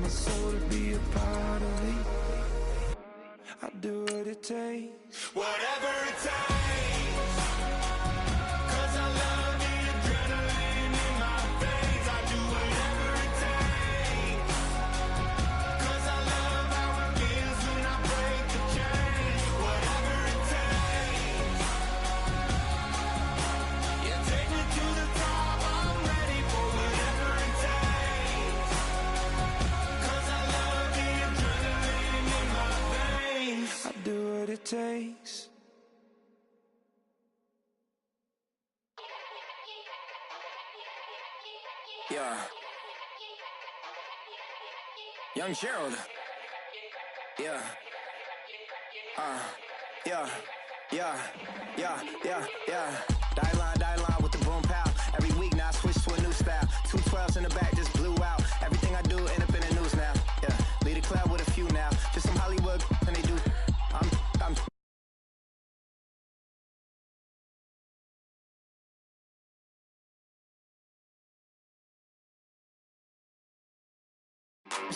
my soul to be a part of it. I do what it takes, whatever it takes, 'cause I love the adrenaline in my veins. I do whatever it takes, 'cause I love how it feels when I break the chains. Whatever it takes, yeah, take me to the top. I'm ready for whatever it takes, 'cause I love the adrenaline in my veins. I do what it takes. Yeah. Young Gerald. Yeah. Yeah. Die line with the boom pow. Every week now I switch to a new style. 212s in the back just blew out. Everything I do end up in the news now. Yeah. Lead a club with a few now. Just some Hollywood and they do. I'm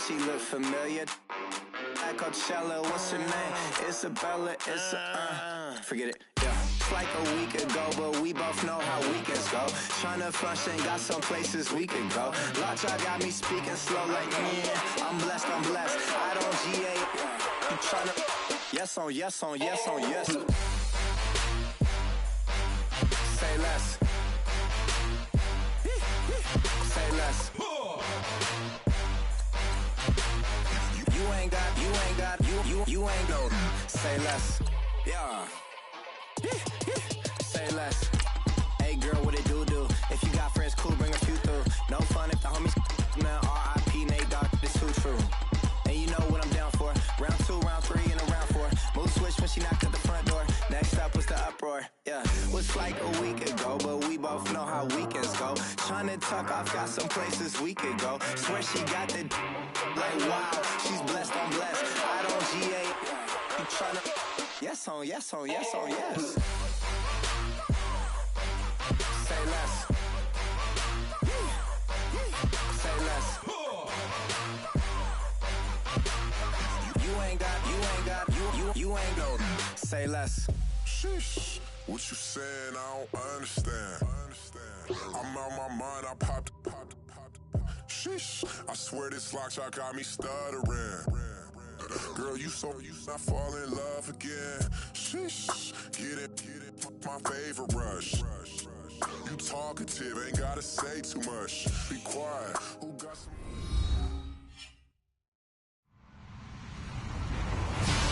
She look familiar. At Coachella, what's her name? Isabella, forget it, yeah. It's like a week ago, but we both know how weekends go. Tryna function, got some places we could go. Lockjaw got me speaking slow like, yeah, I'm blessed. I don't GA, you tryna, yes on yes. Say less. Say less. You ain't no. Say less. Yeah. Say less. Hey girl, what it do? If you got friends, cool, bring a few through. No fun if the homies man. R.I.P. Nate Dogg, this too true. And you know what I'm down for. Round 2, round 3, and a round 4. Move switch when she knocked at the front door. Next up was the uproar. Yeah, was like a week ago, but we both know how weekends go. Tryna tuck off, got some places we could go. Swear she got the like wow, she's blessed. I don't GA. You tryna yes on yes. Say less. Say less. You ain't no. Say less. Sheesh. What you saying? I don't understand. I'm out my mind. I popped. Sheesh. I swear this lockjaw got me stuttering. Girl, you not fall in love again. Sheesh. Get it. My favorite rush. You talkative, ain't gotta say too much. Be quiet. Who got some?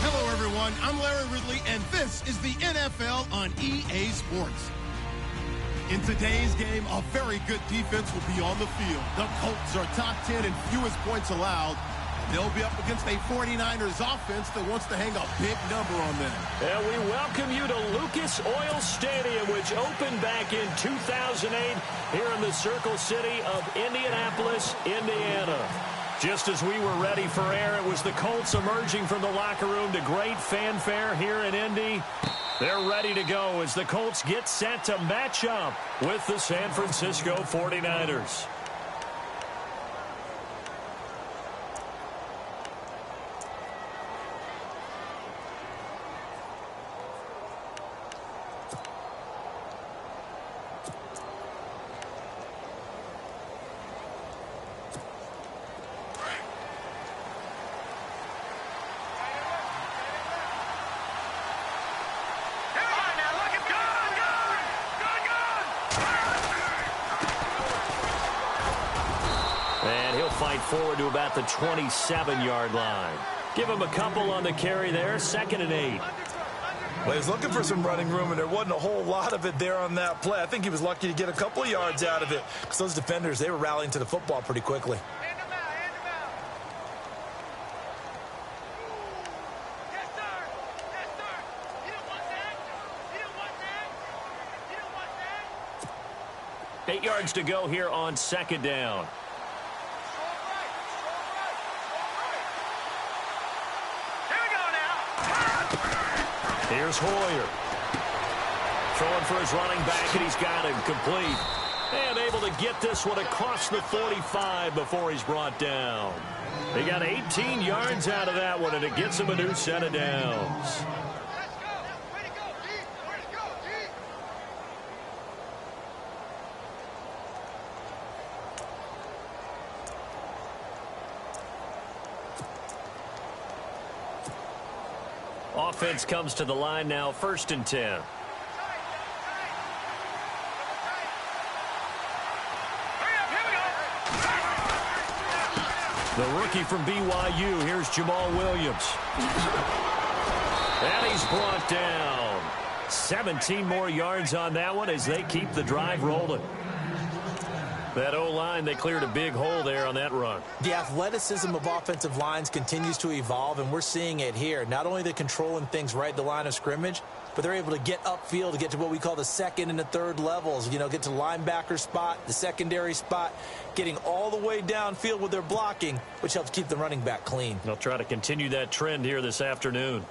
Hello, everyone. I'm Larry Ridley, and this is the NFL on EA Sports. In today's game, a very good defense will be on the field. The Colts are top 10 in fewest points allowed. They'll be up against a 49ers offense that wants to hang a big number on them. And we welcome you to Lucas Oil Stadium, which opened back in 2008 here in the Circle City of Indianapolis, Indiana. Just as we were ready for air, it was the Colts emerging from the locker room to great fanfare here in Indy. They're ready to go as the Colts get set to match up with the San Francisco 49ers. Fight forward to about the 27-yard line. Give him a couple on the carry there. 2nd and 8. Well, he was looking for some running room, and there wasn't a whole lot of it there on that play. I think he was lucky to get a couple of yards out of it because those defenders, they were rallying to the football pretty quickly. Yes, sir. Yes, sir. You don't want that. You don't want that. You don't want that. 8 yards to go here on 2nd down. Here's Hoyer. Throwing for his running back, and he's got him complete. And able to get this one across the 45 before he's brought down. He got 18 yards out of that one, and it gets him a new set of downs. Offense comes to the line now, 1st and 10. The rookie from BYU, here's Jamal Williams. And he's brought down. 17 more yards on that one as they keep the drive rolling. That O-line, they cleared a big hole there on that run. The athleticism of offensive lines continues to evolve, and we're seeing it here. Not only they're controlling things right at the line of scrimmage, but they're able to get upfield to get to what we call the second and the third levels. You know, get to the linebacker spot, the secondary spot, getting all the way downfield with their blocking, which helps keep the running back clean. They'll try to continue that trend here this afternoon.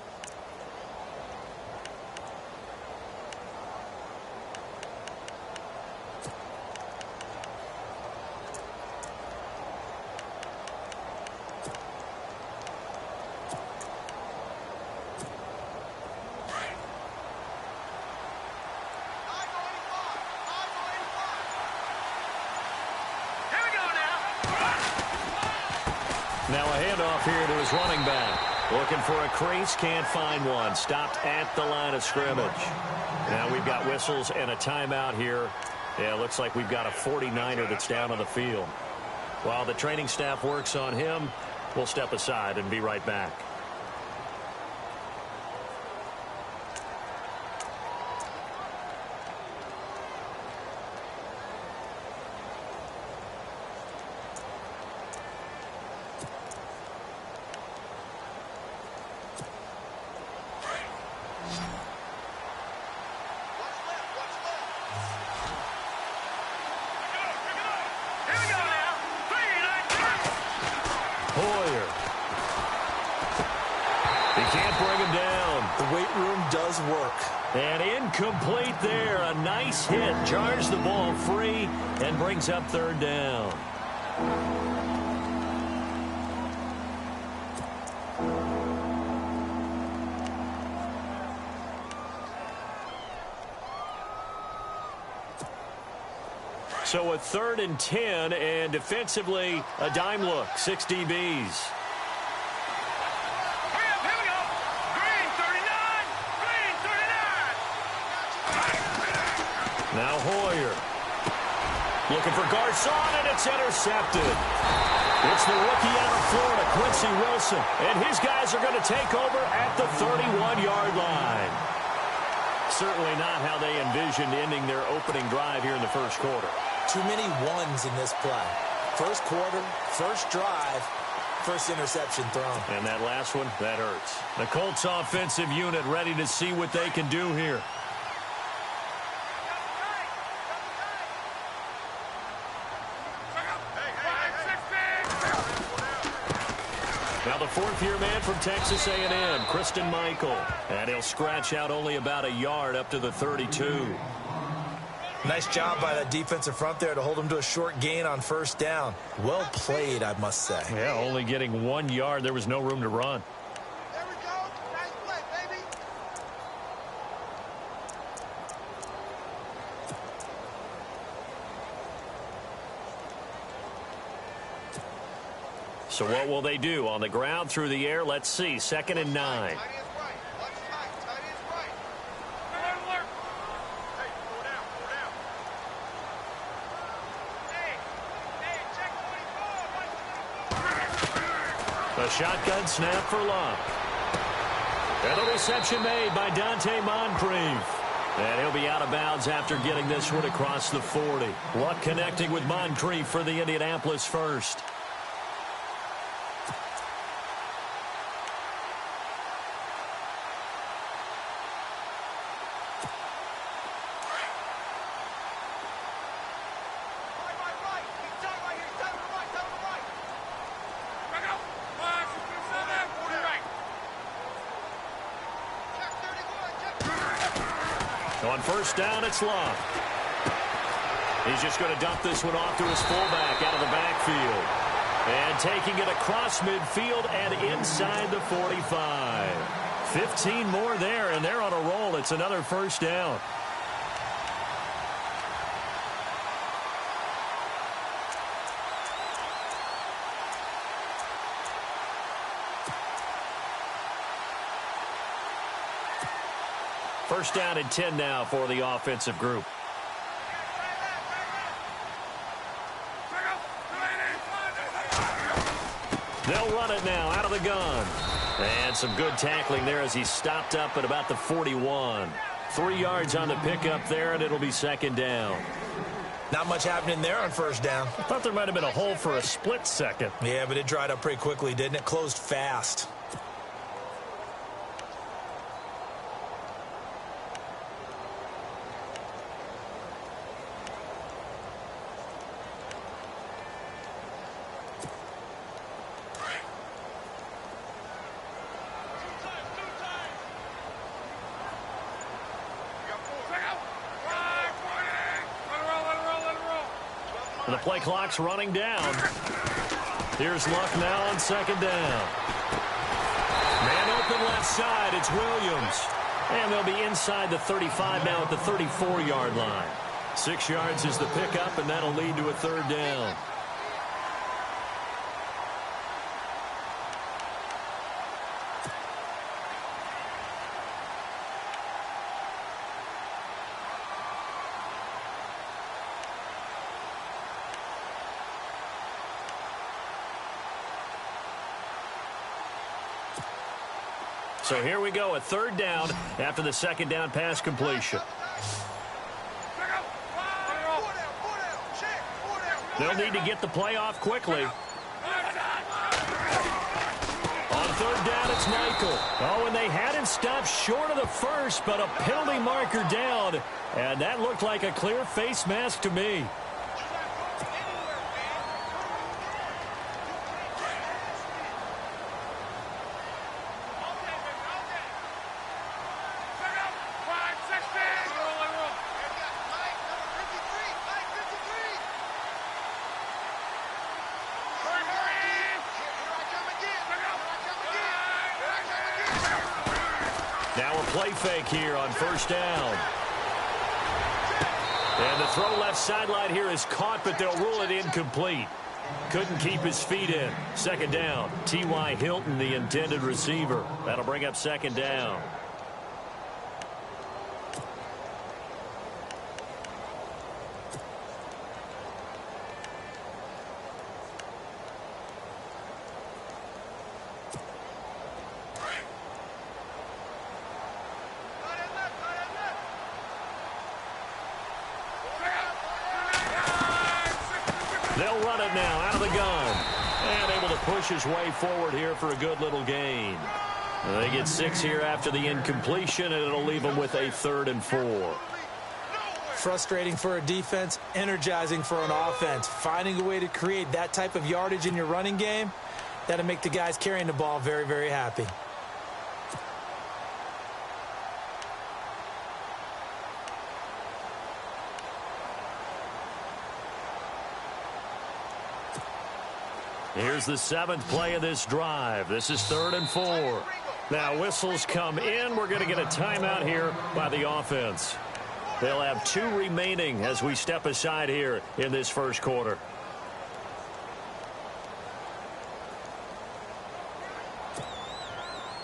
Now a handoff here to his running back. Looking for a crease, can't find one. Stopped at the line of scrimmage. Now we've got whistles and a timeout here. Yeah, looks like we've got a 49er that's down on the field. While the training staff works on him, we'll step aside and be right back. And incomplete there. A nice hit. Jars the ball free and brings up 3rd down. So a 3rd and 10, and defensively a dime look. 6 DBs. Now Hoyer. Looking for Garcon, and it's intercepted. It's the rookie out of Florida, Quincy Wilson. And his guys are going to take over at the 31-yard line. Certainly not how they envisioned ending their opening drive here in the 1st quarter. Too many ones in this play. 1st quarter, 1st drive, 1st interception thrown. And that last one, that hurts. The Colts offensive unit ready to see what they can do here. Now the 4th-year man from Texas A&M, Christine Michael. And he'll scratch out only about a yard up to the 32. Nice job by that defensive front there to hold him to a short gain on 1st down. Well played, I must say. Yeah, only getting 1 yard. There was no room to run. There we go. Nice play, baby. So what will they do? On the ground, through the air, let's see. 2nd and 9. Tight is right. Watch tight. Tight is right. Alert. Hey, go down. Go down. Hey, check 24. A shotgun snap for Luck. And the reception made by Dante Moncrief. And he'll be out of bounds after getting this one across the 40. Luck connecting with Moncrief for the Indianapolis first. On 1st down, it's Luck. He's just going to dump this one off to his fullback out of the backfield. And taking it across midfield and inside the 45. 15 more there, and they're on a roll. It's another first down. First down and 10 now for the offensive group. They'll run it now out of the gun. And some good tackling there as he stopped up at about the 41. 3 yards on the pickup there, and it'll be second down. Not much happening there on first down. I thought there might have been a hole for a split second. Yeah, but it dried up pretty quickly, didn't it? Closed fast. And the play clock's running down. Here's Luck now on second down. Man open left side. It's Williams. And they'll be inside the 35 now at the 34-yard line. 6 yards is the pickup, and that'll lead to a third down. So here we go, a third down after the second down pass completion. They'll need to get the play off quickly. On third down, it's Michael. Oh, and they had him stopped short of the first, but a penalty marker down. And that looked like a clear face mask to me. Play fake here on first down. And the throw left sideline here is caught, but they'll rule it incomplete. Couldn't keep his feet in. Second down. T.Y. Hilton, the intended receiver. That'll bring up second down. They'll run it now out of the gun. And able to push his way forward here for a good little gain. They get 6 here after the incompletion, and it'll leave them with a 3rd and 4. Frustrating for a defense, energizing for an offense. Finding a way to create that type of yardage in your running game, that'll make the guys carrying the ball very, very happy. Here's the 7th play of this drive. This is 3rd and 4. Now whistles come in. We're going to get a timeout here by the offense. They'll have 2 remaining as we step aside here in this first quarter.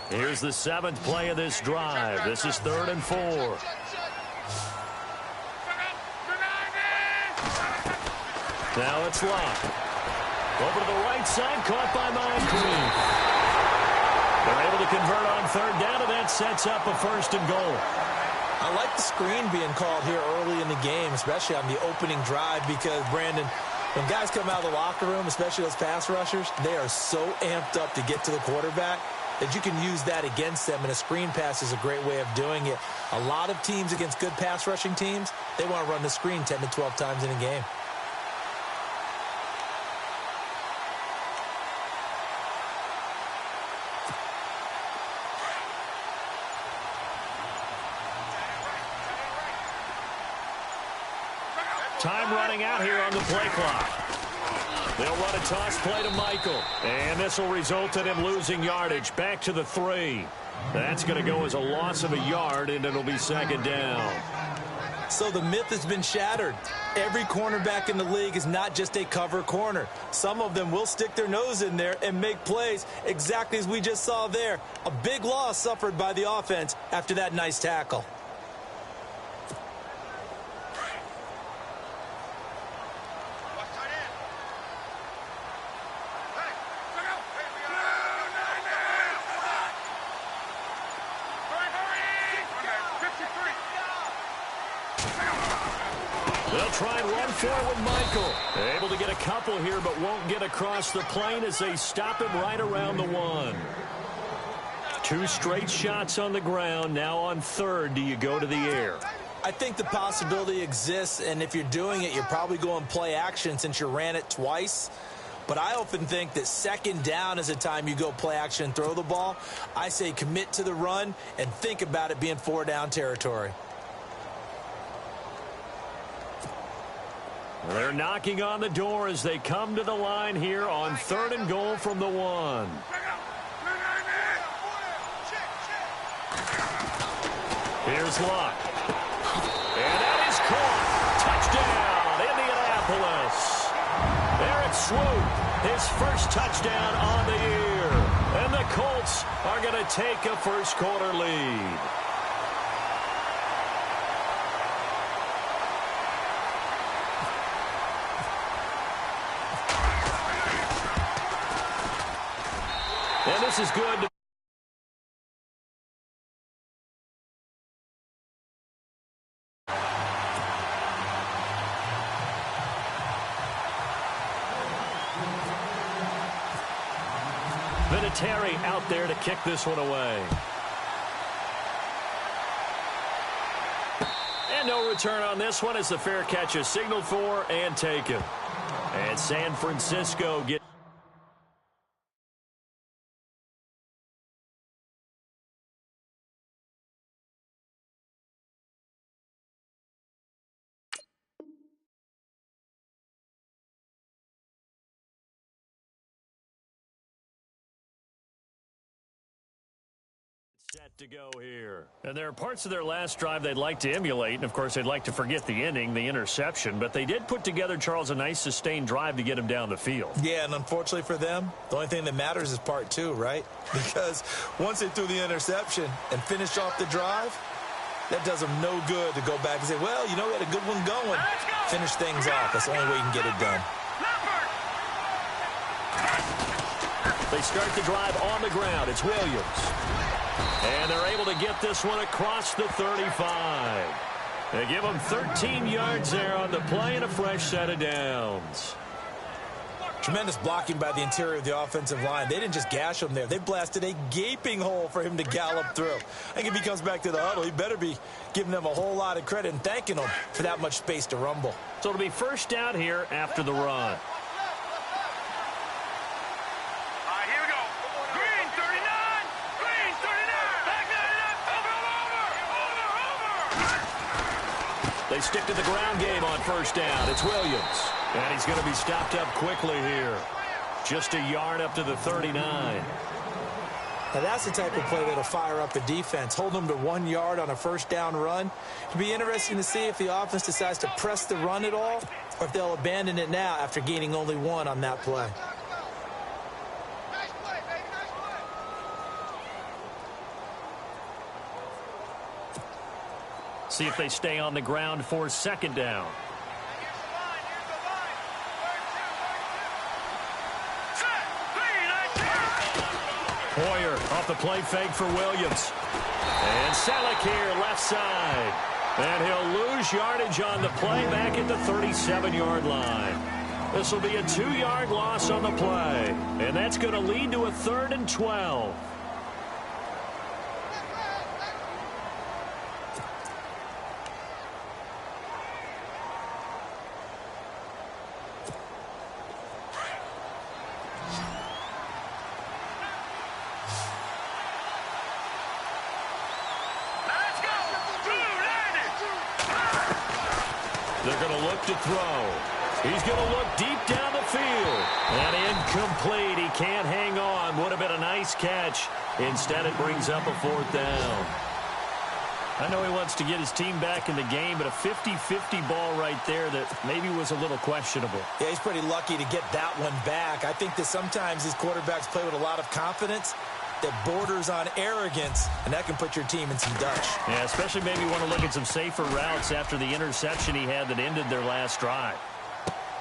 Here's the 7th play of this drive. This is 3rd and 4. Now it's Luck. Over to the right side, caught by Moncrief. They're able to convert on third down, and that sets up a 1st and goal. I like the screen being called here early in the game, especially on the opening drive, because, Brandon, when guys come out of the locker room, especially those pass rushers, they are so amped up to get to the quarterback that you can use that against them, and a screen pass is a great way of doing it. A lot of teams against good pass rushing teams, they want to run the screen 10 to 12 times in a game. Time running out here on the play clock. They'll run a toss play to Michael. And this will result in him losing yardage. Back to the 3. That's going to go as a loss of a yard, and it'll be second down. So the myth has been shattered. Every cornerback in the league is not just a cover corner. Some of them will stick their nose in there and make plays exactly as we just saw there. A big loss suffered by the offense after that nice tackle. They'll try and run forward Michael. Able to get a couple here, but won't get across the plane as they stop him right around the 1. 2 straight shots on the ground. Now on 3rd, do you go to the air? I think the possibility exists, and if you're doing it, you're probably going play action since you ran it twice. But I often think that second down is the time you go play action and throw the ball. I say commit to the run and think about it being 4-down territory. They're knocking on the door as they come to the line here on 3rd and goal from the 1. Here's Luck. And that is caught. Touchdown, Indianapolis. Eric Swoop, his first touchdown on the year. And the Colts are going to take a first-quarter lead. And this is good. Vinatieri out there to kick this one away. And no return on this one as the fair catch is signaled for and taken. And San Francisco gets... set to go here. And there are parts of their last drive they'd like to emulate, and of course they'd like to forget the ending, the interception, but they did put together, Charles, a nice sustained drive to get him down the field. Yeah, and unfortunately for them, the only thing that matters is part 2, right? Because once they threw the interception and finished off the drive, that does them no good to go back and say, well, you know, we had a good one going. Finish things off. That's the only way you can get it done. They start the drive on the ground. It's Williams. And they're able to get this one across the 35. They give them 13 yards there on the play and a fresh set of downs. Tremendous blocking by the interior of the offensive line. They didn't just gash him there. They blasted a gaping hole for him to gallop through. I think if he comes back to the huddle, he better be giving them a whole lot of credit and thanking them for that much space to rumble. So it'll be first down here after the run. They stick to the ground game on first down. It's Williams. And he's going to be stopped up quickly here. Just a yard up to the 39. Now that's the type of play that'll fire up the defense. Hold them to 1 yard on a first down run. It'll be interesting to see if the offense decides to press the run at all or if they'll abandon it now after gaining only 1 on that play. See if they stay on the ground for second down. Hoyer off the play fake for Williams. And Selleck here left side. And he'll lose yardage on the play back at the 37-yard line. This will be a 2-yard loss on the play. And that's going to lead to a 3rd and 12. They're going to look to throw. He's going to look deep down the field. And incomplete. He can't hang on. Would have been a nice catch. Instead, it brings up a 4th down. I know he wants to get his team back in the game, but a 50-50 ball right there that maybe was a little questionable. Yeah, he's pretty lucky to get that one back. I think that sometimes these quarterbacks play with a lot of confidence that borders on arrogance, and that can put your team in some Dutch. Yeah, especially maybe want to look at some safer routes after the interception he had that ended their last drive.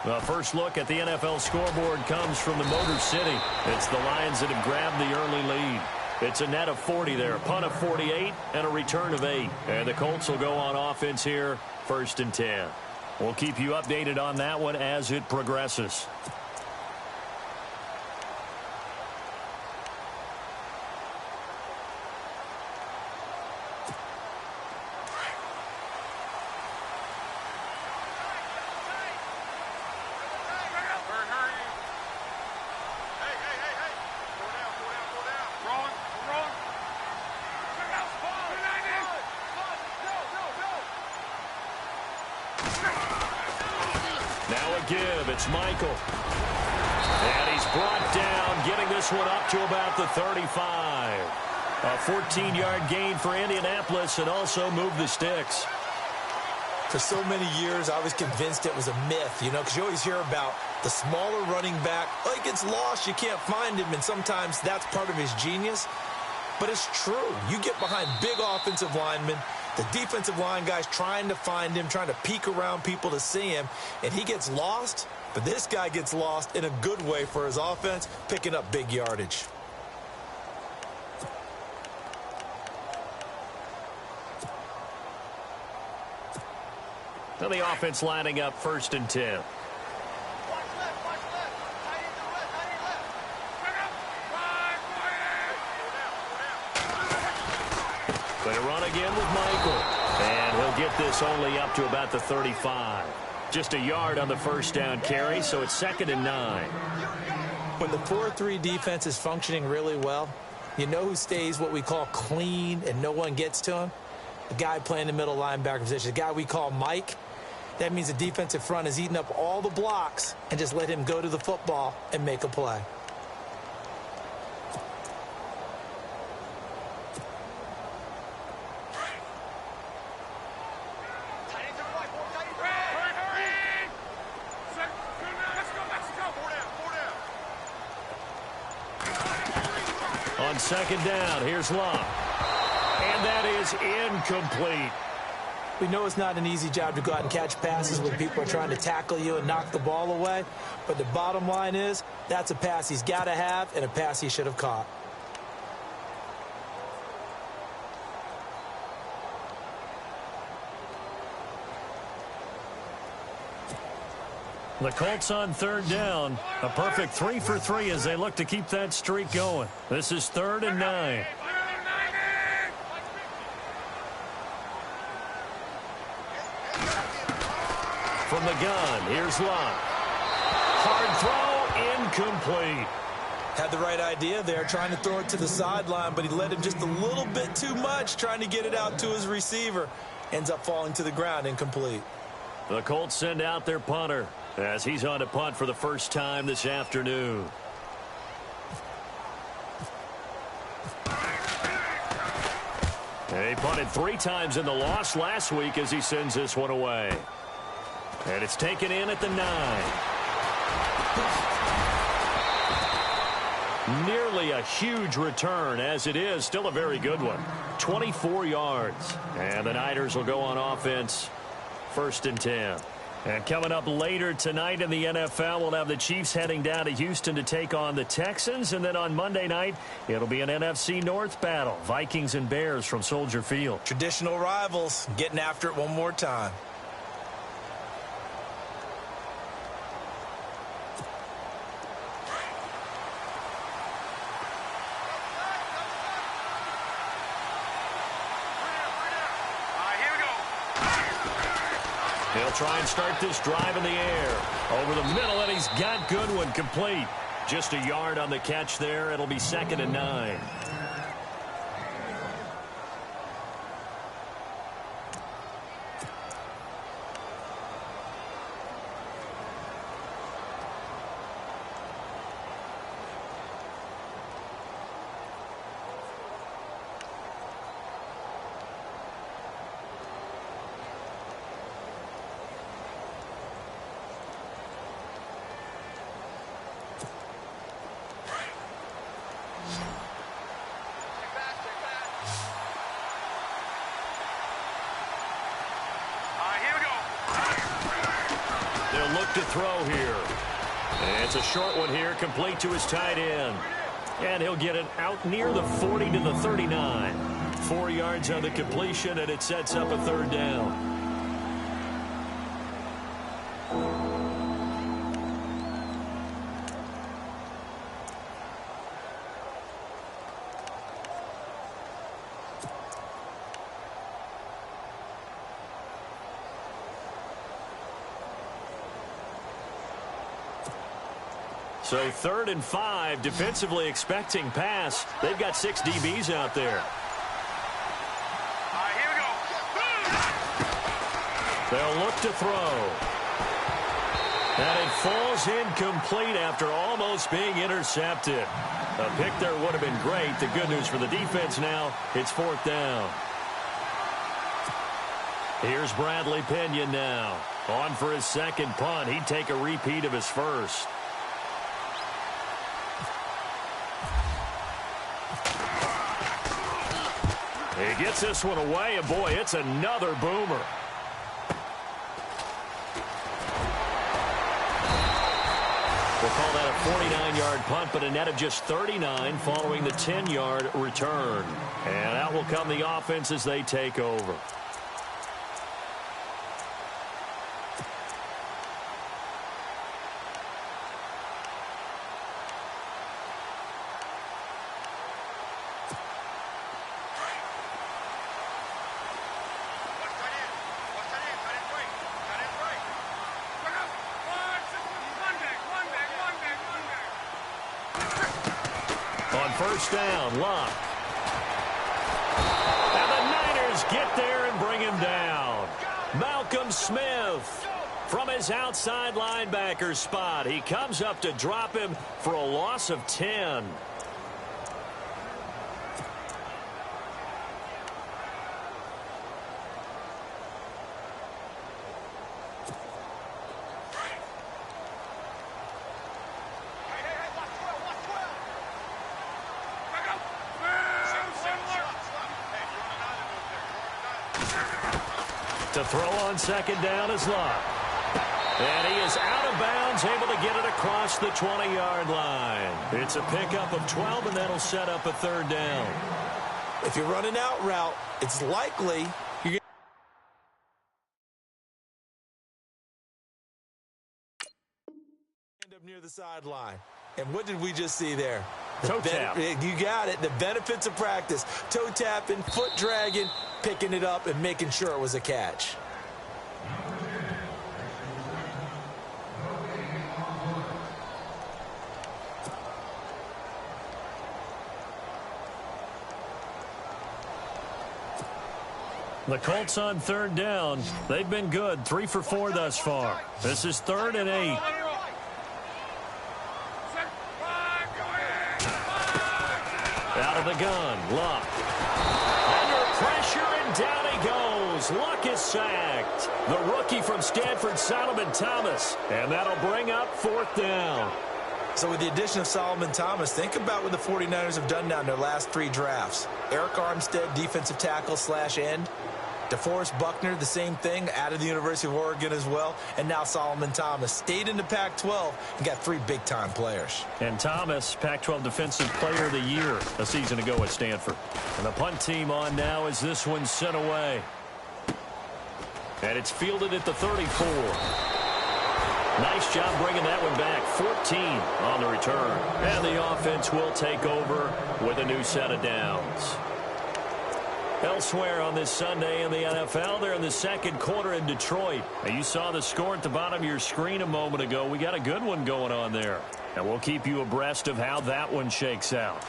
The first look at the NFL scoreboard comes from the Motor City. It's the Lions that have grabbed the early lead. It's a net of 40 there, a punt of 48, and a return of 8. And the Colts will go on offense here, 1st and 10. We'll keep you updated on that one as it progresses. It's Michael. And he's brought down, getting this one up to about the 35. A 14-yard gain for Indianapolis and also moved the sticks. For so many years, I was convinced it was a myth, you know, because you always hear about the smaller running back. Oh, he gets lost, you can't find him, and sometimes that's part of his genius. But it's true. You get behind big offensive linemen, the defensive line guys trying to find him, trying to peek around people to see him, and he gets lost. But this guy gets lost in a good way for his offense, picking up big yardage. Now the offense lining up 1st and 10. Watch left, watch left. Tight end to the left, tight end left. Bring up, Going to run again with Michael. And he'll get this only up to about the 35. Just a yard on the 1st down carry, so it's 2nd and 9. When the 4-3 defense is functioning really well, you know who stays what we call clean and no one gets to him? The guy playing the middle linebacker position, the guy we call Mike. That means the defensive front is eating up all the blocks and just let him go to the football and make a play. On 2nd down, here's Love. And that is incomplete. We know it's not an easy job to go out and catch passes when people are trying to tackle you and knock the ball away. But the bottom line is, that's a pass he's got to have and a pass he should have caught. The Colts on 3rd down. A perfect 3 for 3 as they look to keep that streak going. This is 3rd and 9. From the gun, here's Love. Hard throw, incomplete. Had the right idea there, trying to throw it to the sideline, but he led him just a little bit too much, trying to get it out to his receiver. Ends up falling to the ground, incomplete. The Colts send out their punter as he's on to punt for the first time this afternoon. He punted 3 times in the loss last week as he sends this one away. And it's taken in at the 9. Nearly a huge return, as it is still a very good one. 24 yards. And the Niners will go on offense, 1st and 10. And coming up later tonight in the NFL, we'll have the Chiefs heading down to Houston to take on the Texans. And then on Monday night, it'll be an NFC North battle. Vikings and Bears from Soldier Field. Traditional rivals getting after it one more time. He'll try and start this drive in the air. Over the middle, and he's got Goodwin complete. Just a yard on the catch there. It'll be 2nd and 9. throw here. And it's a short one here, complete to his tight end. And he'll get it out near the 40 to the 39. 4 yards on the completion, and it sets up a third down. So 3rd and 5, defensively expecting pass. They've got 6 DBs out there. All right, here we go. They'll look to throw. And it falls incomplete after almost being intercepted. A pick there would have been great. The good news for the defense now, it's 4th down. Here's Bradley Pinion now. On for his second punt. He'd take a repeat of his first. He gets this one away, and boy, it's another boomer. We'll call that a 49-yard punt, but a net of just 39 following the 10-yard return. And out will come the offense as they take over. First down, Luck. And the Niners get there and bring him down. Malcolm Smith from his outside linebacker spot. He comes up to drop him for a loss of 10. To throw on second down is Luck. And he is out of bounds, able to get it across the 20-yard line. It's a pickup of 12, and that'll set up a third down. If you're running out route, it's likely you're going to end up near the sideline. And what did we just see there? Toe tap. You got it. The benefits of practice. Toe tapping, foot dragging, picking it up, and making sure it was a catch. The Colts on third down. They've been good. 3 for 4 thus far. This is 3rd and 8. Out of the gun, Luck. Under pressure, and down he goes. Luck is sacked. The rookie from Stanford, Solomon Thomas. And that'll bring up 4th down. So with the addition of Solomon Thomas, think about what the 49ers have done now in their last 3 drafts. Eric Armstead, defensive tackle / end. DeForest Buckner, the same thing, out of the University of Oregon as well. And now Solomon Thomas stayed in the Pac-12 and got 3 big-time players. And Thomas, Pac-12 Defensive Player of the Year a season ago at Stanford. And the punt team on now as this one's sent away. And it's fielded at the 34. Nice job bringing that one back. 14 on the return. And the offense will take over with a new set of downs. Elsewhere on this Sunday in the NFL, they're in the second quarter in Detroit. Now, you saw the score at the bottom of your screen a moment ago. We got a good one going on there. And we'll keep you abreast of how that one shakes out.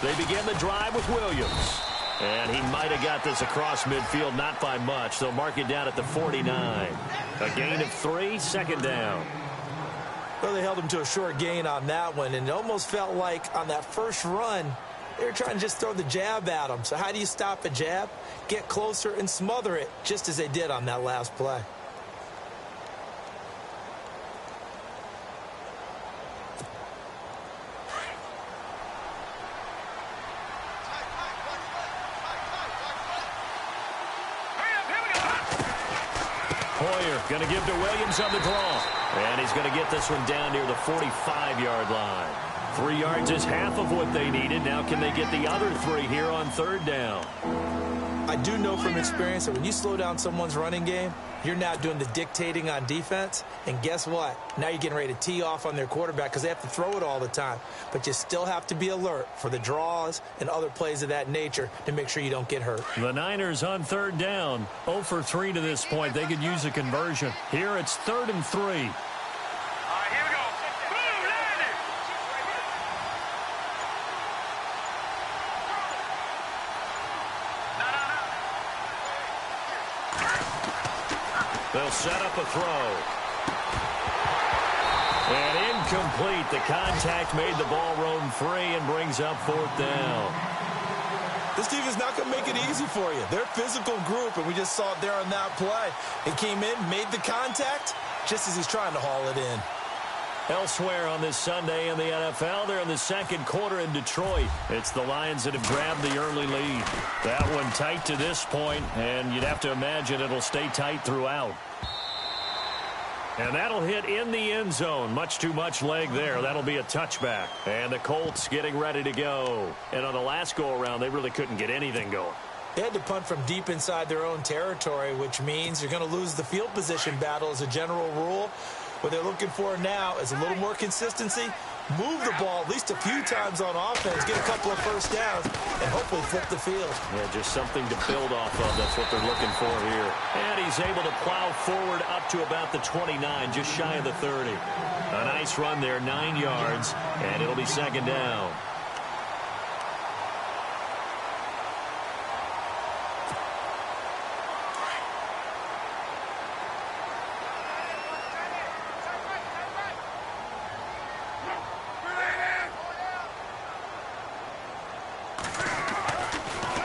They begin the drive with Williams. And he might have got this across midfield, not by much. They'll mark it down at the 49. A gain of 3, second down. Well, they held him to a short gain on that one, and it almost felt like on that first run, they were trying to just throw the jab at him. So how do you stop a jab? Get closer and smother it, just as they did on that last play. Hoyer going to give to Williams on the draw. And he's going to get this one down near the 45-yard line. 3 yards is half of what they needed. Now can they get the other 3 here on third down? I do know from experience that when you slow down someone's running game, you're now doing the dictating on defense. And guess what? Now you're getting ready to tee off on their quarterback because they have to throw it all the time. But you still have to be alert for the draws and other plays of that nature to make sure you don't get hurt. The Niners on third down. 0 for 3 to this point. They could use a conversion. Here it's 3rd and 3. They'll set up a throw. And incomplete. The contact made the ball roam free and brings up 4th down. This team is not going to make it easy for you. They're a physical group, and we just saw it there on that play. It came in, made the contact, just as he's trying to haul it in. Elsewhere on this Sunday in the NFL, they're in the second quarter in Detroit. It's the Lions that have grabbed the early lead. That one tight to this point, and you'd have to imagine it'll stay tight throughout. And that'll hit in the end zone. Much too much leg there. That'll be a touchback. And the Colts getting ready to go. And on the last go-around, they really couldn't get anything going. They had to punt from deep inside their own territory, which means you're going to lose the field position battle as a general rule. What they're looking for now is a little more consistency, move the ball at least a few times on offense, get a couple of first downs, and hopefully flip the field. Yeah, just something to build off of. That's what they're looking for here. And he's able to plow forward up to about the 29, just shy of the 30. A nice run there, 9 yards, and it'll be 2nd down.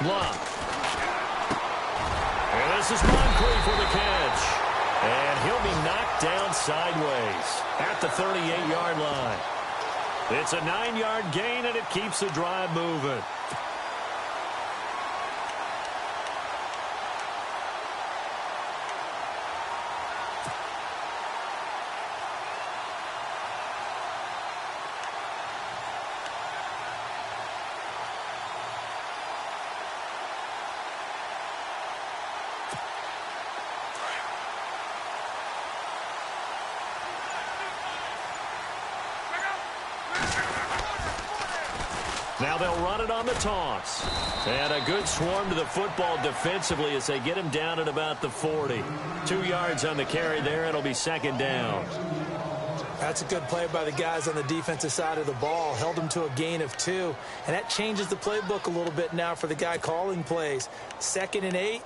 Love. And this is Moncrief for the catch. And he'll be knocked down sideways at the 38-yard line. It's a 9-yard gain, and it keeps the drive moving. Now they'll run it on the toss. And a good swarm to the football defensively as they get him down at about the 40. 2 yards on the carry there. It'll be 2nd down. That's a good play by the guys on the defensive side of the ball. Held them to a gain of 2. And that changes the playbook a little bit now for the guy calling plays. 2nd and 8.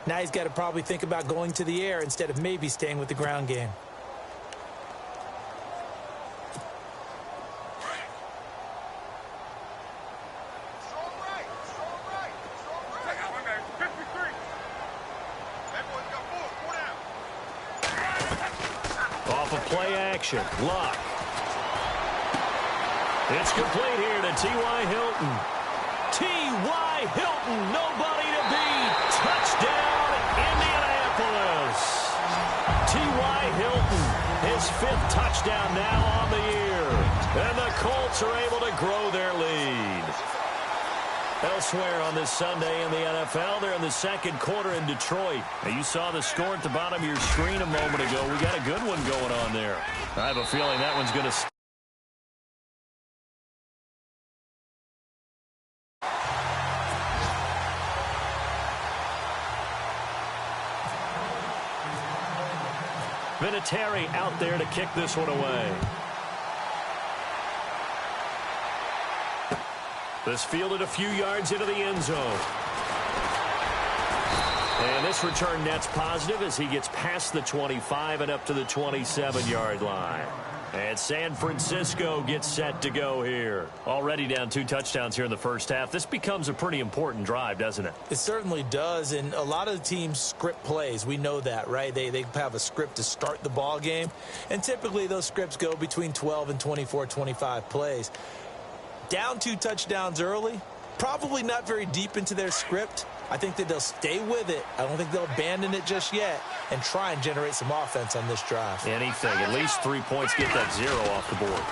Now he's got to probably think about going to the air instead of maybe staying with the ground game. Play action. Luck. It's complete here to T.Y. Hilton. T.Y. Hilton, nobody to beat. Touchdown, Indianapolis. T.Y. Hilton, his 5th touchdown now on the year. And the Colts are able to grow their lead. Elsewhere on this Sunday in the NFL, they're in the second quarter in Detroit. Now, you saw the score at the bottom of your screen a moment ago. We got a good one going on there. I have a feeling that one's going to... Vinatieri out there to kick this one away. This fielded a few yards into the end zone. And this return net's positive as he gets past the 25 and up to the 27-yard line. And San Francisco gets set to go here. Already down 2 touchdowns here in the first half. This becomes a pretty important drive, doesn't it? It certainly does, and a lot of the teams script plays. We know that, right? They have a script to start the ball game, and typically those scripts go between 12 and 24, 25 plays. Down 2 touchdowns early, probably not very deep into their script, I think that they'll stay with it. I don't think they'll abandon it just yet and try and generate some offense on this drive. Anything. At least 3 points, get that 0 off the board.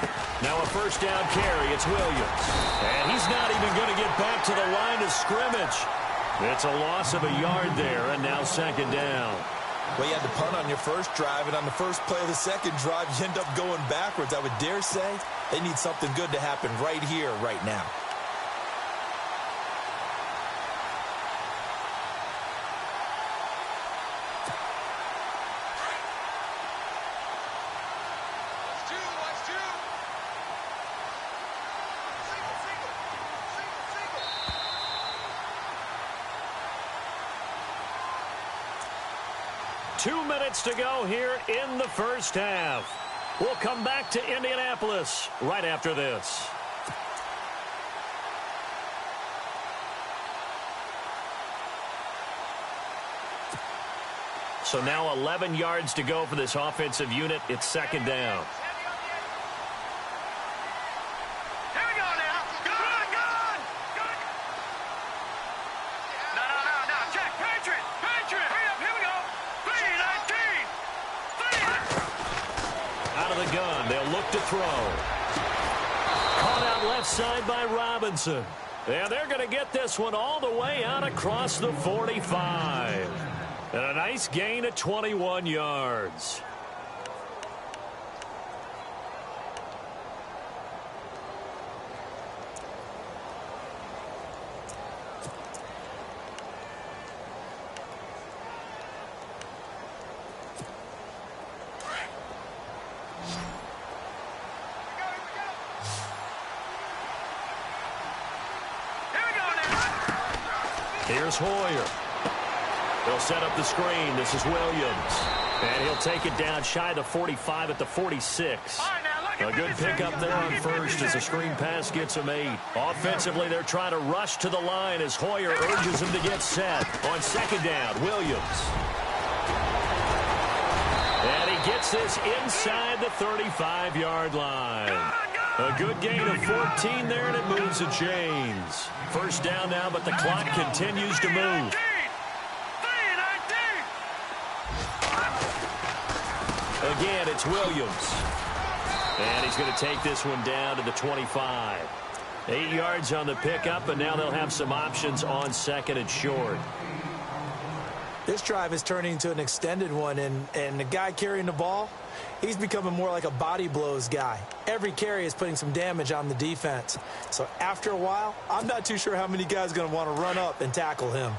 Now a first down carry. It's Williams. And he's not even going to get back to the line of scrimmage. It's a loss of a yard there, and now second down. Well, you had to punt on your first drive, and on the first play of the second drive, you end up going backwards. I would dare say they need something good to happen right here, right now. Two minutes to go here in the first half. We'll come back to Indianapolis right after this. So now 11 yards to go for this offensive unit. It's second down. Gun. They'll look to throw. Caught out left side by Robinson. And they're going to get this one all the way out across the 45. And a nice gain of 21 yards. Here's Hoyer. They'll set up the screen. This is Williams. And he'll take it down shy of the 45 at the 46. A good pickup there on first as the screen pass gets him 8. Offensively, they're trying to rush to the line as Hoyer urges him to get set. On second down, Williams. And he gets this inside the 35-yard line. A good gain of 14 there, and it moves the chains. First down now, but the clock continues to move. Again, it's Williams. And he's going to take this one down to the 25. 8 yards on the pickup, and now they'll have some options on second and short. This drive is turning into an extended one, and the guy carrying the ball, he's becoming more like a body blows guy. Every carry is putting some damage on the defense. So after a while, I'm not too sure how many guys are going to want to run up and tackle him.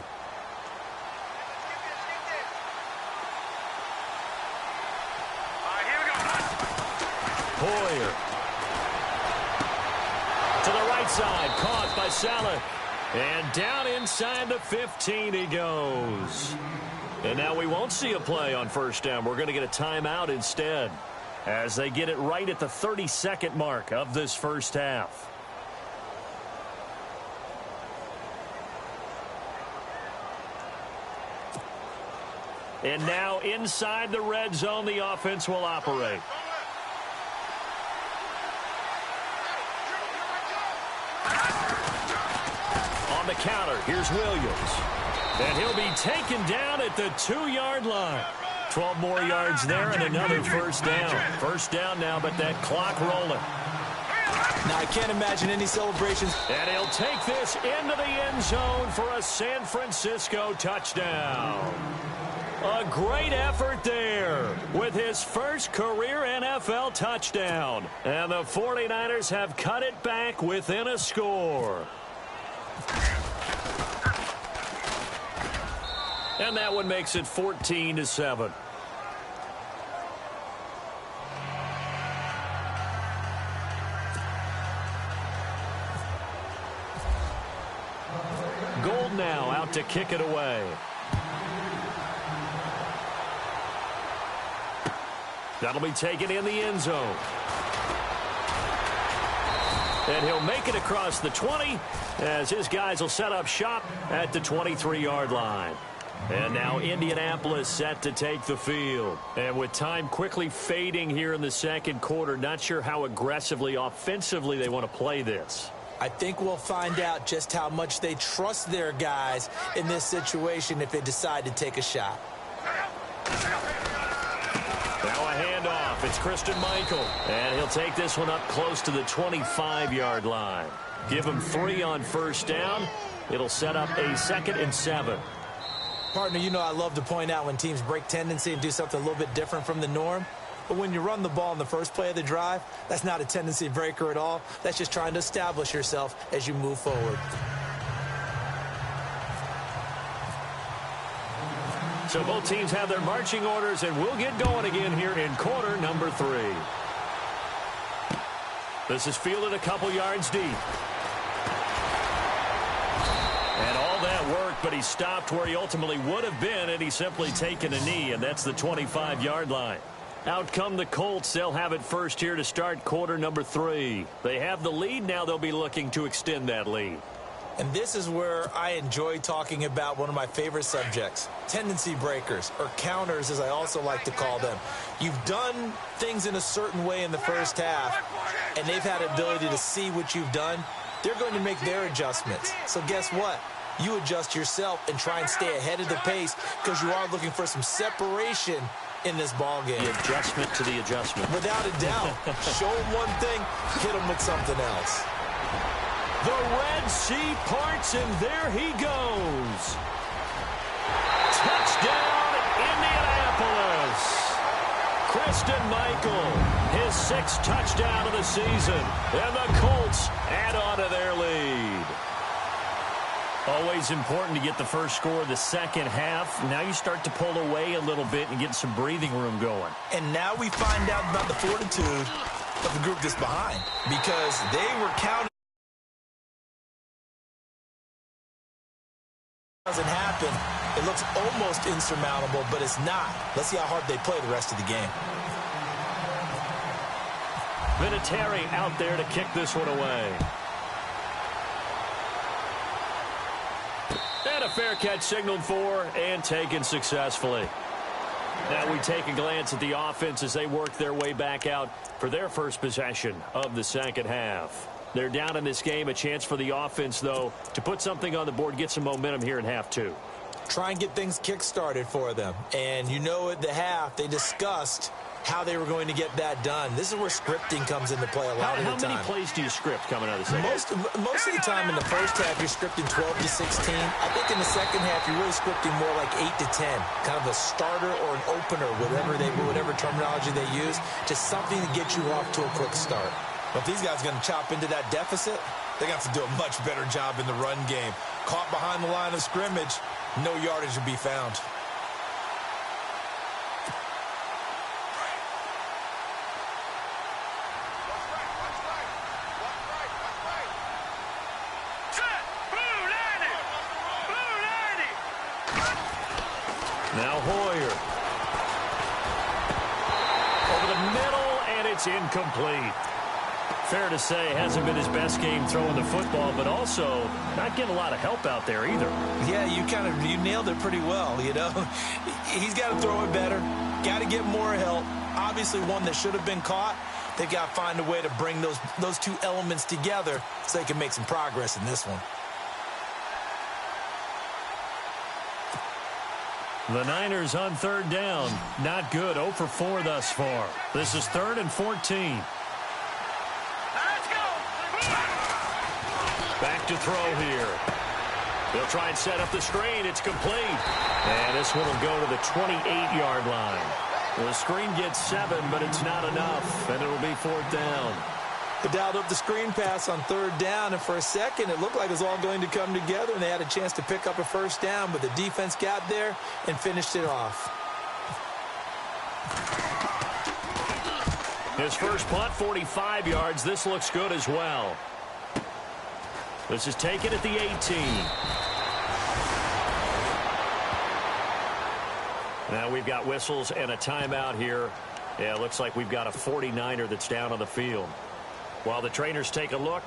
Hoyer. To the right side, caught by Saleh. And down inside the 15 he goes. And now we won't see a play on first down. We're going to get a timeout instead as they get it right at the 30-second mark of this first half. And now inside the red zone, the offense will operate. On the counter, here's Williams. And he'll be taken down at the 2-yard line. 12 more yards there and another first down. First down now, but that clock rolling. Now, I can't imagine any celebrations. And he'll take this into the end zone for a San Francisco touchdown. A great effort there with his first career NFL touchdown. And the 49ers have cut it back within a score. And that one makes it 14-7. Gold now out to kick it away. That'll be taken in the end zone. And he'll make it across the 20 as his guys will set up shop at the 23-yard line. And now Indianapolis set to take the field. And with time quickly fading here in the second quarter, not sure how aggressively, offensively they want to play this. I think we'll find out just how much they trust their guys in this situation if they decide to take a shot. Now a handoff. It's Christian Michael. And he'll take this one up close to the 25-yard line. Give him 3 on first down. It'll set up a 2nd and 7. Partner, you know I love to point out when teams break tendency and do something a little bit different from the norm. But when you run the ball in the first play of the drive, that's not a tendency breaker at all. That's just trying to establish yourself as you move forward. So both teams have their marching orders, and we'll get going again here in quarter number 3. This is fielded a couple yards deep. And all that worked, but he stopped where he ultimately would have been, and he's simply taken a knee, and that's the 25-yard line. Out come the Colts. They'll have it first here to start quarter number 3. They have the lead. Now they'll be looking to extend that lead. And this is where I enjoy talking about one of my favorite subjects, tendency breakers, or counters as I also like to call them. You've done things in a certain way in the first half, and they've had the ability to see what you've done. They're going to make their adjustments. So guess what? You adjust yourself and try and stay ahead of the pace because you are looking for some separation in this ball game. The adjustment to the adjustment. Without a doubt. Show them one thing, hit them with something else. The Red Sea parts, and there he goes. Touchdown, Indianapolis. Christian Michael, his 6th touchdown of the season. And the Colts add on to their lead. Always important to get the first score of the second half. Now you start to pull away a little bit and get some breathing room going. And now we find out about the fortitude of the group that's behind, because they were counting. Doesn't happen. It looks almost insurmountable, but it's not. Let's see how hard they play the rest of the game. Vinatieri out there to kick this one away. And a fair catch signaled for and taken successfully. Now we take a glance at the offense as they work their way back out for their first possession of the second half. They're down in this game. A chance for the offense, though, to put something on the board, get some momentum here in half 2. Try and get things kick-started for them. And you know at the half, they discussed how they were going to get that done. This is where scripting comes into play a lot of the time. How many plays do you script coming out of the second? Most of the time in the first half, you're scripting 12 to 16. I think in the second half, you're really scripting more like 8 to 10. Kind of a starter or an opener, whatever terminology they use, just something to get you off to a quick start. But if these guys are going to chop into that deficit, they're going to have to do a much better job in the run game. Caught behind the line of scrimmage, no yardage to be found. Now Hoyer. Over the middle, and it's incomplete. Fair to say, hasn't been his best game throwing the football, but also not getting a lot of help out there either. Yeah, you nailed it pretty well, you know. He's got to throw it better. Got to get more help. Obviously one that should have been caught. They've got to find a way to bring those two elements together so they can make some progress in this one. The Niners on third down. Not good. 0 for 4 thus far. This is 3rd and 14. Back to throw here. They'll try and set up the screen. It's complete. And this one will go to the 28-yard line. Well, the screen gets 7, but it's not enough, and it'll be 4th down. They dialed up the screen pass on 3rd down, and for a second it looked like it was all going to come together, and they had a chance to pick up a first down, but the defense got there and finished it off. His first punt, 45 yards. This looks good as well. This is taken at the 18. Now we've got whistles and a timeout here. Yeah, it looks like we've got a 49er that's down on the field. While the trainers take a look,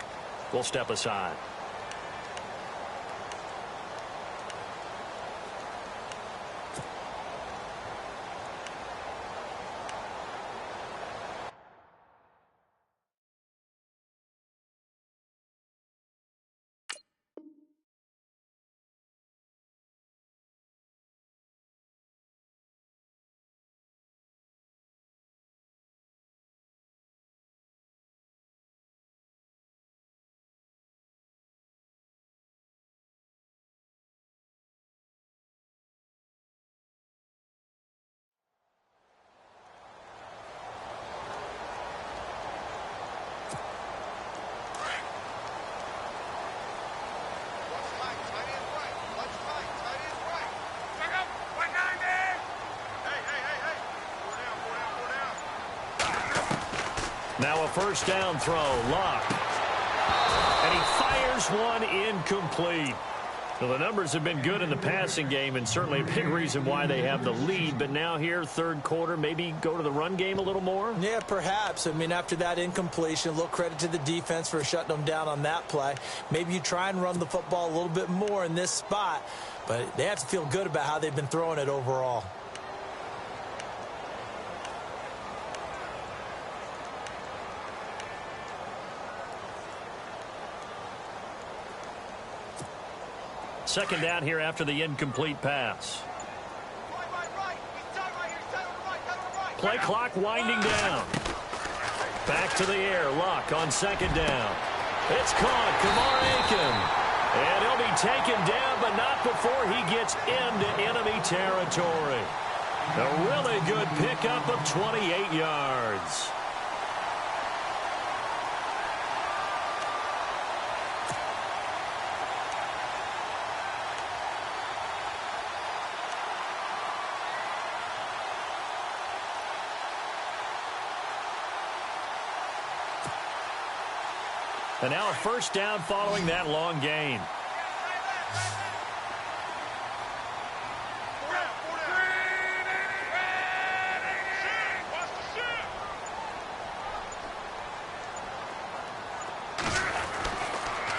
we'll step aside. Now a first down throw. Luck. And he fires one incomplete. Well, the numbers have been good in the passing game, and certainly a big reason why they have the lead. But now here, third quarter, maybe go to the run game a little more? Yeah, perhaps. I mean, after that incompletion, a little credit to the defense for shutting them down on that play. Maybe you try and run the football a little bit more in this spot, but they have to feel good about how they've been throwing it overall. Second down here after the incomplete pass. Play clock winding down. Back to the air. Luck on second down. It's caught. Kamar Aiken. And he'll be taken down, but not before he gets into enemy territory. A really good pickup of 28 yards. And now a first down following that long gain.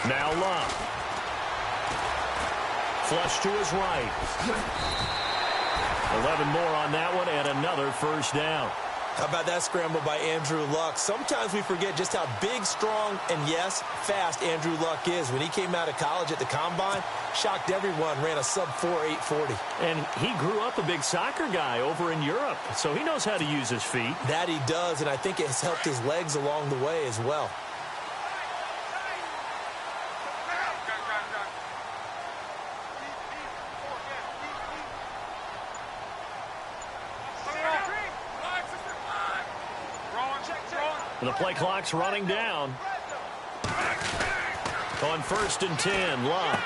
Now Luck. Flush to his right. 11 more on that one and another first down. How about that scramble by Andrew Luck? Sometimes we forget just how big, strong, and, yes, fast Andrew Luck is. When he came out of college at the Combine, shocked everyone, ran a sub-4 840. And he grew up a big soccer guy over in Europe, so he knows how to use his feet. That he does, and I think it has helped his legs along the way as well. The play clock's running down. On first and 10, Luck.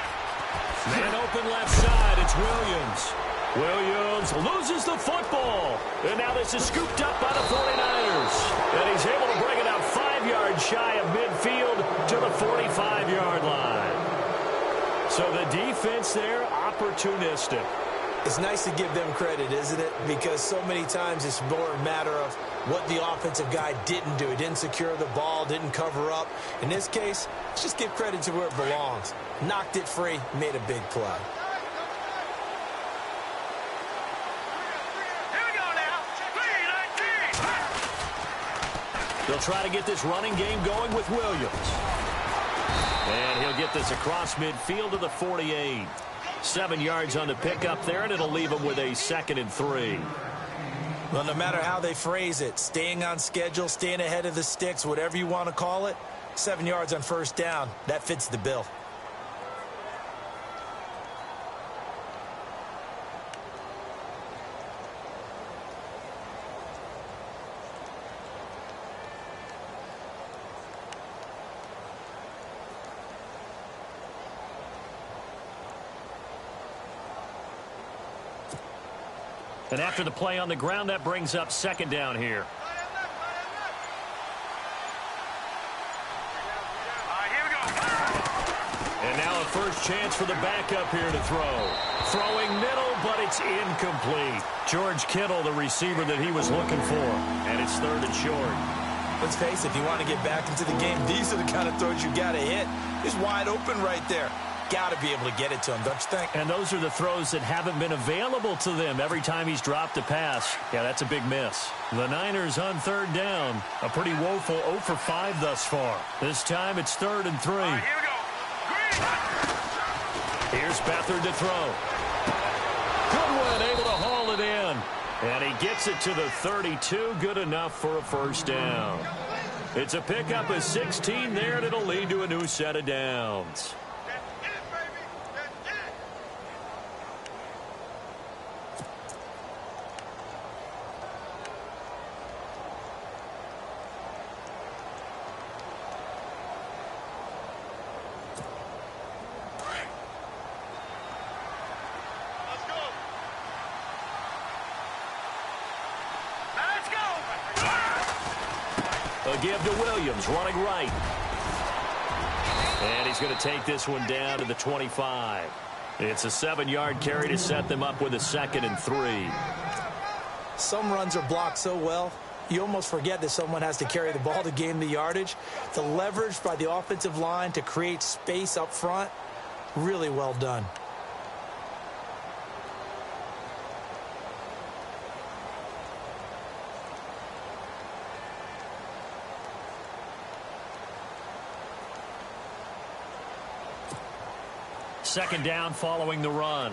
Man open left side, it's Williams. Williams loses the football. And now this is scooped up by the 49ers. And he's able to bring it up 5 yards shy of midfield to the 45-yard line. So the defense there, opportunistic. It's nice to give them credit, isn't it? Because so many times it's more a matter of what the offensive guy didn't do. He didn't secure the ball, didn't cover up. In this case, let's just give credit to where it belongs. Knocked it free, made a big play. They'll try to get this running game going with Williams. And he'll get this across midfield to the 48. 7 yards on the pickup there, and it'll leave him with a 2nd and 3. Well, no matter how they phrase it, staying on schedule, staying ahead of the sticks, whatever you want to call it, 7 yards on first down, that fits the bill. And after the play on the ground, that brings up second down here. And now a first chance for the backup here to throw. Throwing middle, but it's incomplete. George Kittle, the receiver that he was looking for. And it's 3rd and short. Let's face it, if you want to get back into the game, these are the kind of throws you got to hit. He's wide open right there. Got to be able to get it to him, don't you think? And those are the throws that haven't been available to them every time he's dropped a pass. Yeah, that's a big miss. The Niners on 3rd down. A pretty woeful 0 for 5 thus far. This time it's 3rd and 3. Here we go. Here's Beathard to throw. Goodwin able to haul it in. And he gets it to the 32. Good enough for a first down. It's a pickup of 16 there, and it'll lead to a new set of downs. A A give to Williams, running right. And he's going to take this one down to the 25. It's a 7-yard carry to set them up with a 2nd and 3. Some runs are blocked so well, you almost forget that someone has to carry the ball to gain the yardage. The leverage by the offensive line to create space up front, really well done. Second down following the run.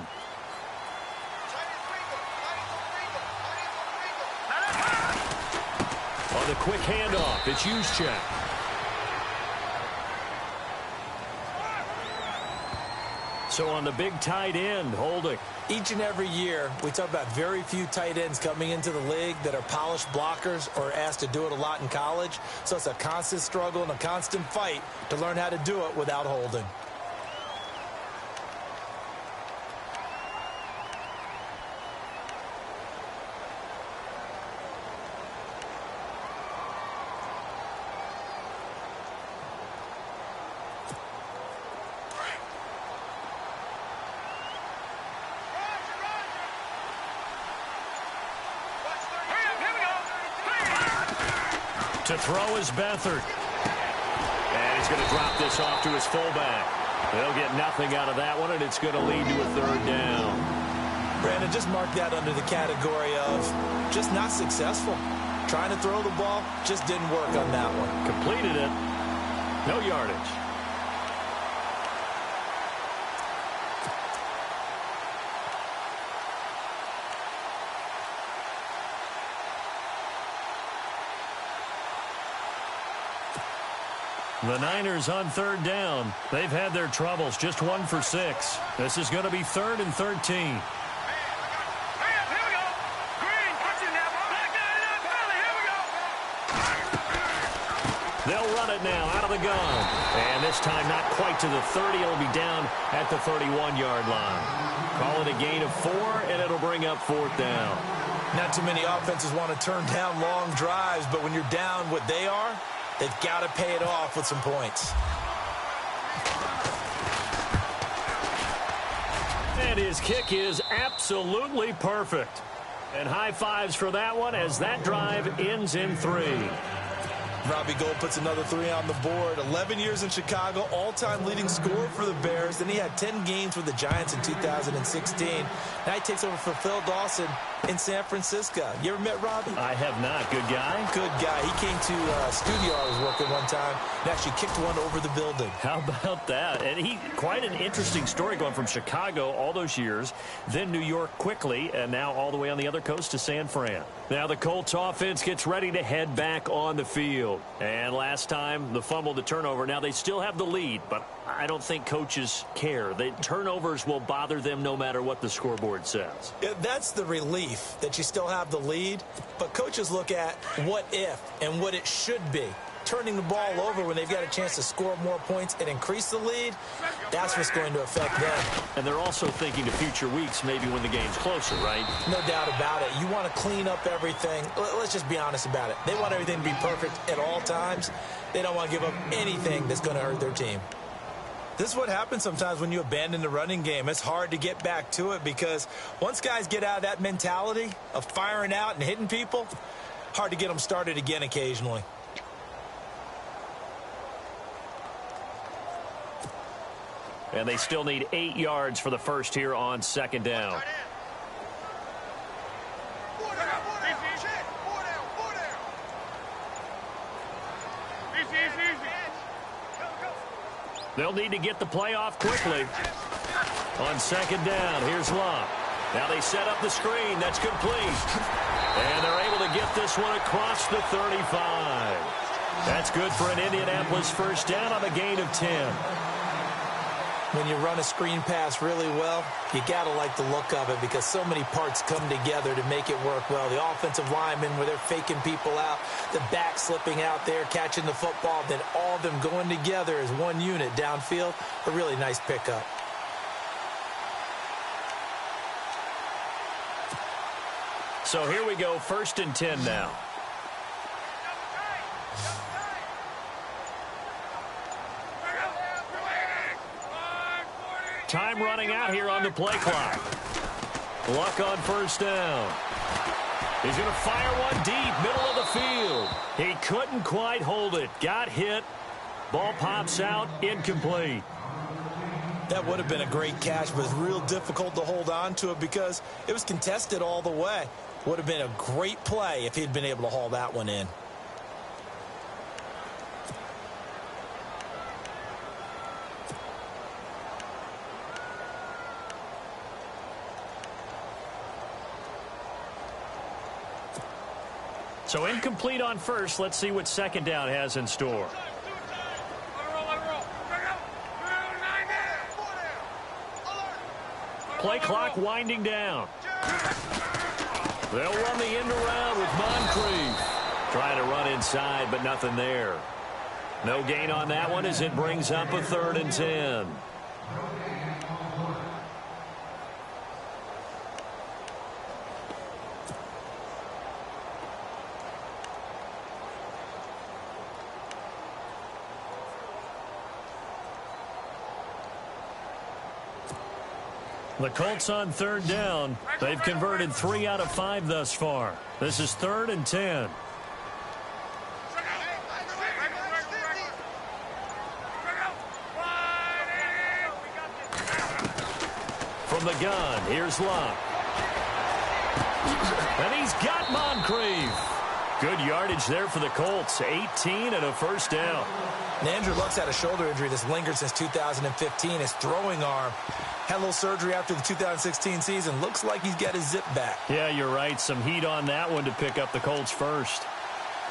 On the quick handoff, it's Juszczyk. So on the big tight end, holding. Each and every year, we talk about very few tight ends coming into the league that are polished blockers or asked to do it a lot in college. So it's a constant struggle and a constant fight to learn how to do it without holding. To throw is Beathard. And he's going to drop this off to his fullback. They'll get nothing out of that one, and it's going to lead to a 3rd down. Brandon, just mark that under the category of just not successful. Trying to throw the ball, just didn't work on that one. Completed it. No yardage. The Niners on 3rd down. They've had their troubles, just 1 for 6. This is going to be 3rd and 13. They'll run it now out of the gun. And this time not quite to the 30. It'll be down at the 31-yard line. Call it a gain of 4, and it'll bring up 4th down. Not too many offenses want to turn down long drives, but when you're down what they are, they've got to pay it off with some points. And his kick is absolutely perfect. And high fives for that one as that drive ends in 3. Robbie Gould puts another 3 on the board. 11 years in Chicago, all-time leading scorer for the Bears. Then he had 10 games with the Giants in 2016. Now he takes over for Phil Dawson in San Francisco. You ever met Robbie? I have not. Good guy? Good guy. He came to a studio I was working one time and actually kicked one over the building. How about that? And he, quite an interesting story going from Chicago all those years, then New York quickly, and now all the way on the other coast to San Fran. Now the Colts offense gets ready to head back on the field. And last time, the fumble, the turnover. Now they still have the lead, but I don't think coaches care. The turnovers will bother them no matter what the scoreboard says. Yeah, that's the relief that you still have the lead, but coaches look at what if and what it should be. Turning the ball over when they've got a chance to score more points and increase the lead, that's what's going to affect them. And they're also thinking to future weeks, maybe when the game's closer, right? No doubt about it. You want to clean up everything. Let's just be honest about it. They want everything to be perfect at all times. They don't want to give up anything that's going to hurt their team. This is what happens sometimes when you abandon the running game. It's hard to get back to it because once guys get out of that mentality of firing out and hitting people, hard to get them started again occasionally. And they still need 8 yards for the first here on 2nd down. They'll need to get the play off quickly. On 2nd down, here's Love. Now they set up the screen. That's complete. And they're able to get this one across the 35. That's good for an Indianapolis first down on a gain of 10. When you run a screen pass really well, you got to like the look of it because so many parts come together to make it work well. The offensive linemen where they're faking people out, the back slipping out there, catching the football, then all of them going together as one unit downfield. A really nice pickup. So here we go, 1st and 10 now. Time running out here on the play clock. Luck on first down. He's going to fire one deep, middle of the field. He couldn't quite hold it. Got hit. Ball pops out, incomplete. That would have been a great catch, but it's real difficult to hold on to it because it was contested all the way. Would have been a great play if he'd been able to haul that one in. So incomplete on first. Let's see what second down has in store. Play clock winding down. They'll run the end around with Moncrief. Trying to run inside, but nothing there. No gain on that one as it brings up a 3rd and 10. The Colts on 3rd down. They've converted 3 out of 5 thus far. This is 3rd and 10. From the gun, here's Luck. And he's got Moncrief. Good yardage there for the Colts. 18 and a first down. And Andrew Luck's had a shoulder injury that's lingered since 2015. His throwing arm had a little surgery after the 2016 season. Looks like he's got his zip back. Yeah, you're right. Some heat on that one to pick up the Colts first.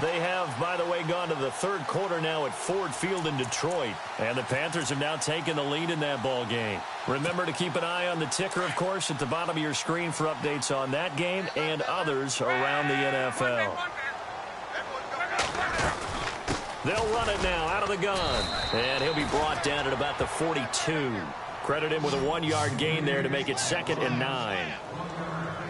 They have, by the way, gone to the 3rd quarter now at Ford Field in Detroit. And the Panthers have now taken the lead in that ball game. Remember to keep an eye on the ticker, of course, at the bottom of your screen for updates on that game and others around the NFL. They'll run it now out of the gun. And he'll be brought down at about the 42. Credit him with a 1-yard gain there to make it 2nd and 9.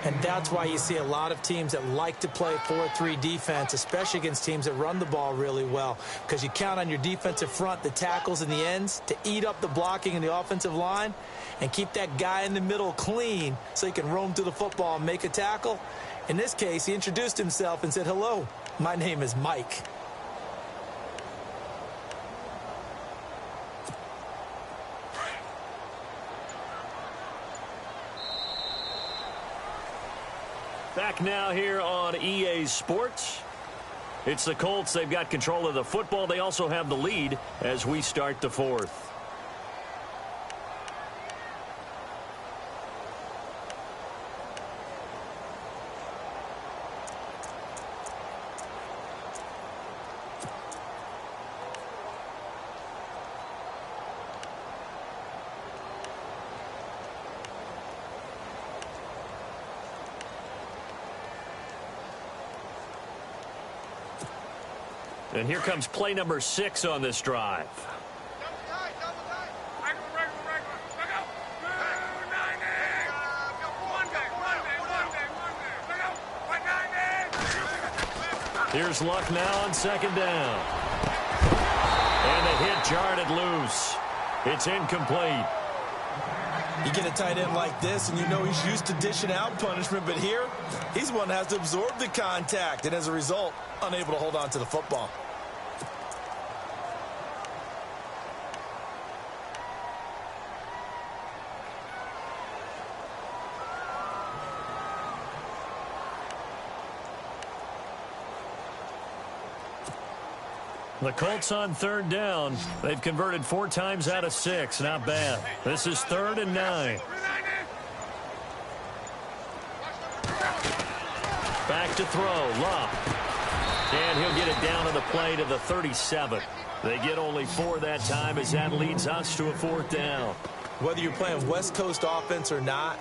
And that's why you see a lot of teams that like to play 4-3 defense, especially against teams that run the ball really well, because you count on your defensive front, the tackles and the ends, to eat up the blocking in the offensive line and keep that guy in the middle clean so he can roam through the football and make a tackle. In this case, he introduced himself and said, "Hello, my name is Mike." Back now here on EA Sports. It's the Colts. They've got control of the football. They also have the lead as we start the 4th. And here comes play number 6 on this drive. Here's Luck now on 2nd down. And the hit jarred it loose. It's incomplete. You get a tight end like this, and you know he's used to dishing out punishment, but here, he's the one that has to absorb the contact, and as a result, unable to hold on to the football. The Colts on 3rd down. They've converted 4 times out of 6. Not bad. This is 3rd and 9. Back to throw. Luck. And he'll get it down on the play to the 37. They get only 4 that time as that leads us to a 4th down. Whether you're playing West Coast offense or not,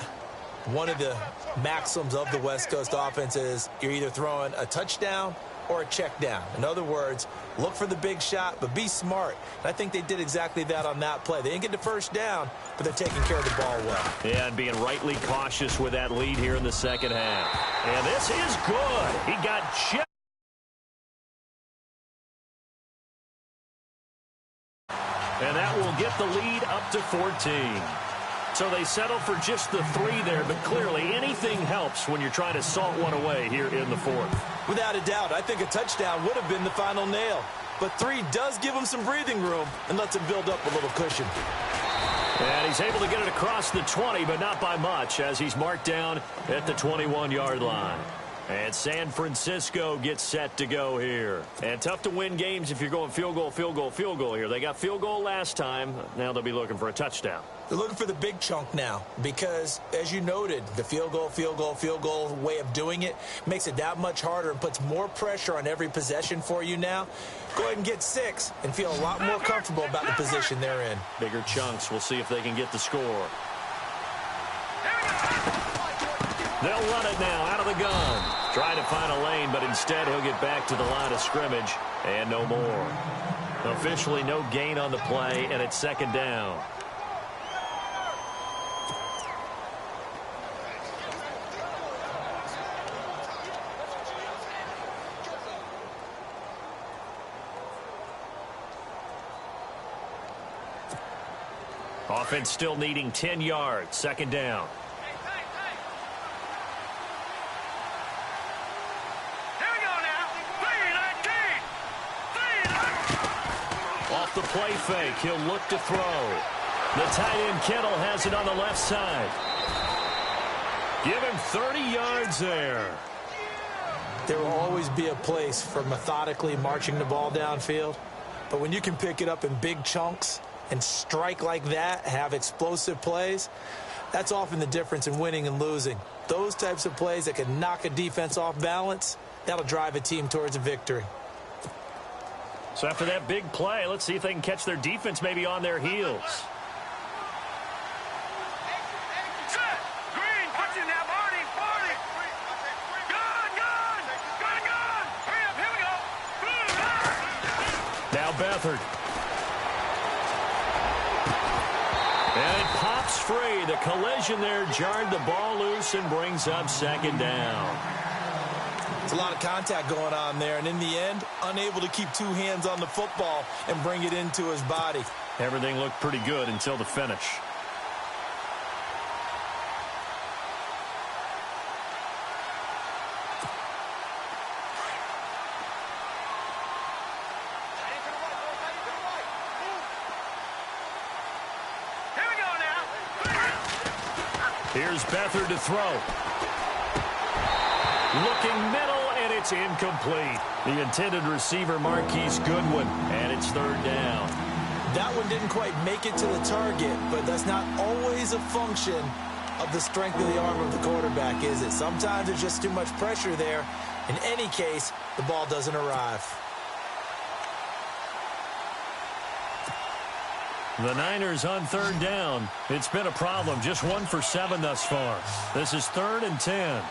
one of the maxims of the West Coast offense is you're either throwing a touchdown or a check down. In other words, look for the big shot, but be smart. And I think they did exactly that on that play. They didn't get the first down, but they're taking care of the ball well. Yeah, and being rightly cautious with that lead here in the 2nd half. And this is good. He got just And that will get the lead up to 14. So they settle for just the 3 there, but clearly anything helps when you're trying to salt one away here in the 4th. Without a doubt, I think a touchdown would have been the final nail. But 3 does give him some breathing room and lets him build up a little cushion. And he's able to get it across the 20, but not by much, as he's marked down at the 21-yard line. And San Francisco gets set to go here. And tough to win games if you're going field goal, field goal, field goal here. They got field goal last time. Now they'll be looking for a touchdown. They're looking for the big chunk now because, as you noted, the field goal way of doing it makes it that much harder and puts more pressure on every possession for you now. Go ahead and get 6 and feel a lot more comfortable about the position they're in. Bigger chunks. We'll see if they can get the score. They'll run it now out of the gun. Trying to find a lane, but instead he'll get back to the line of scrimmage and no more. Officially no gain on the play, and it's 2nd down. Offense still needing 10 yards. 2nd down. Off the play fake, he'll look to throw. The tight end Kittle has it on the left side. Give him 30 yards there. There will always be a place for methodically marching the ball downfield. But when you can pick it up in big chunks and strike like that, have explosive plays, that's often the difference in winning and losing. Those types of plays that can knock a defense off balance, that'll drive a team towards a victory. So after that big play, let's see if they can catch their defense maybe on their heels. Green, watching now, Marty. Gun. Hurry up, here we go. Now Beathard. And it pops free. The collision there jarred the ball loose and brings up 2nd down. It's a lot of contact going on there, and in the end, unable to keep 2 hands on the football and bring it into his body. Everything looked pretty good until the finish. Here we go now. Here's Beathard to throw. Looking middle, and it's incomplete. The intended receiver, Marquise Goodwin, and it's 3rd down. That one didn't quite make it to the target, but that's not always a function of the strength of the arm of the quarterback, is it? Sometimes there's just too much pressure there. In any case, the ball doesn't arrive. The Niners on 3rd down. It's been a problem. Just 1 for 7 thus far. This is 3rd and 10.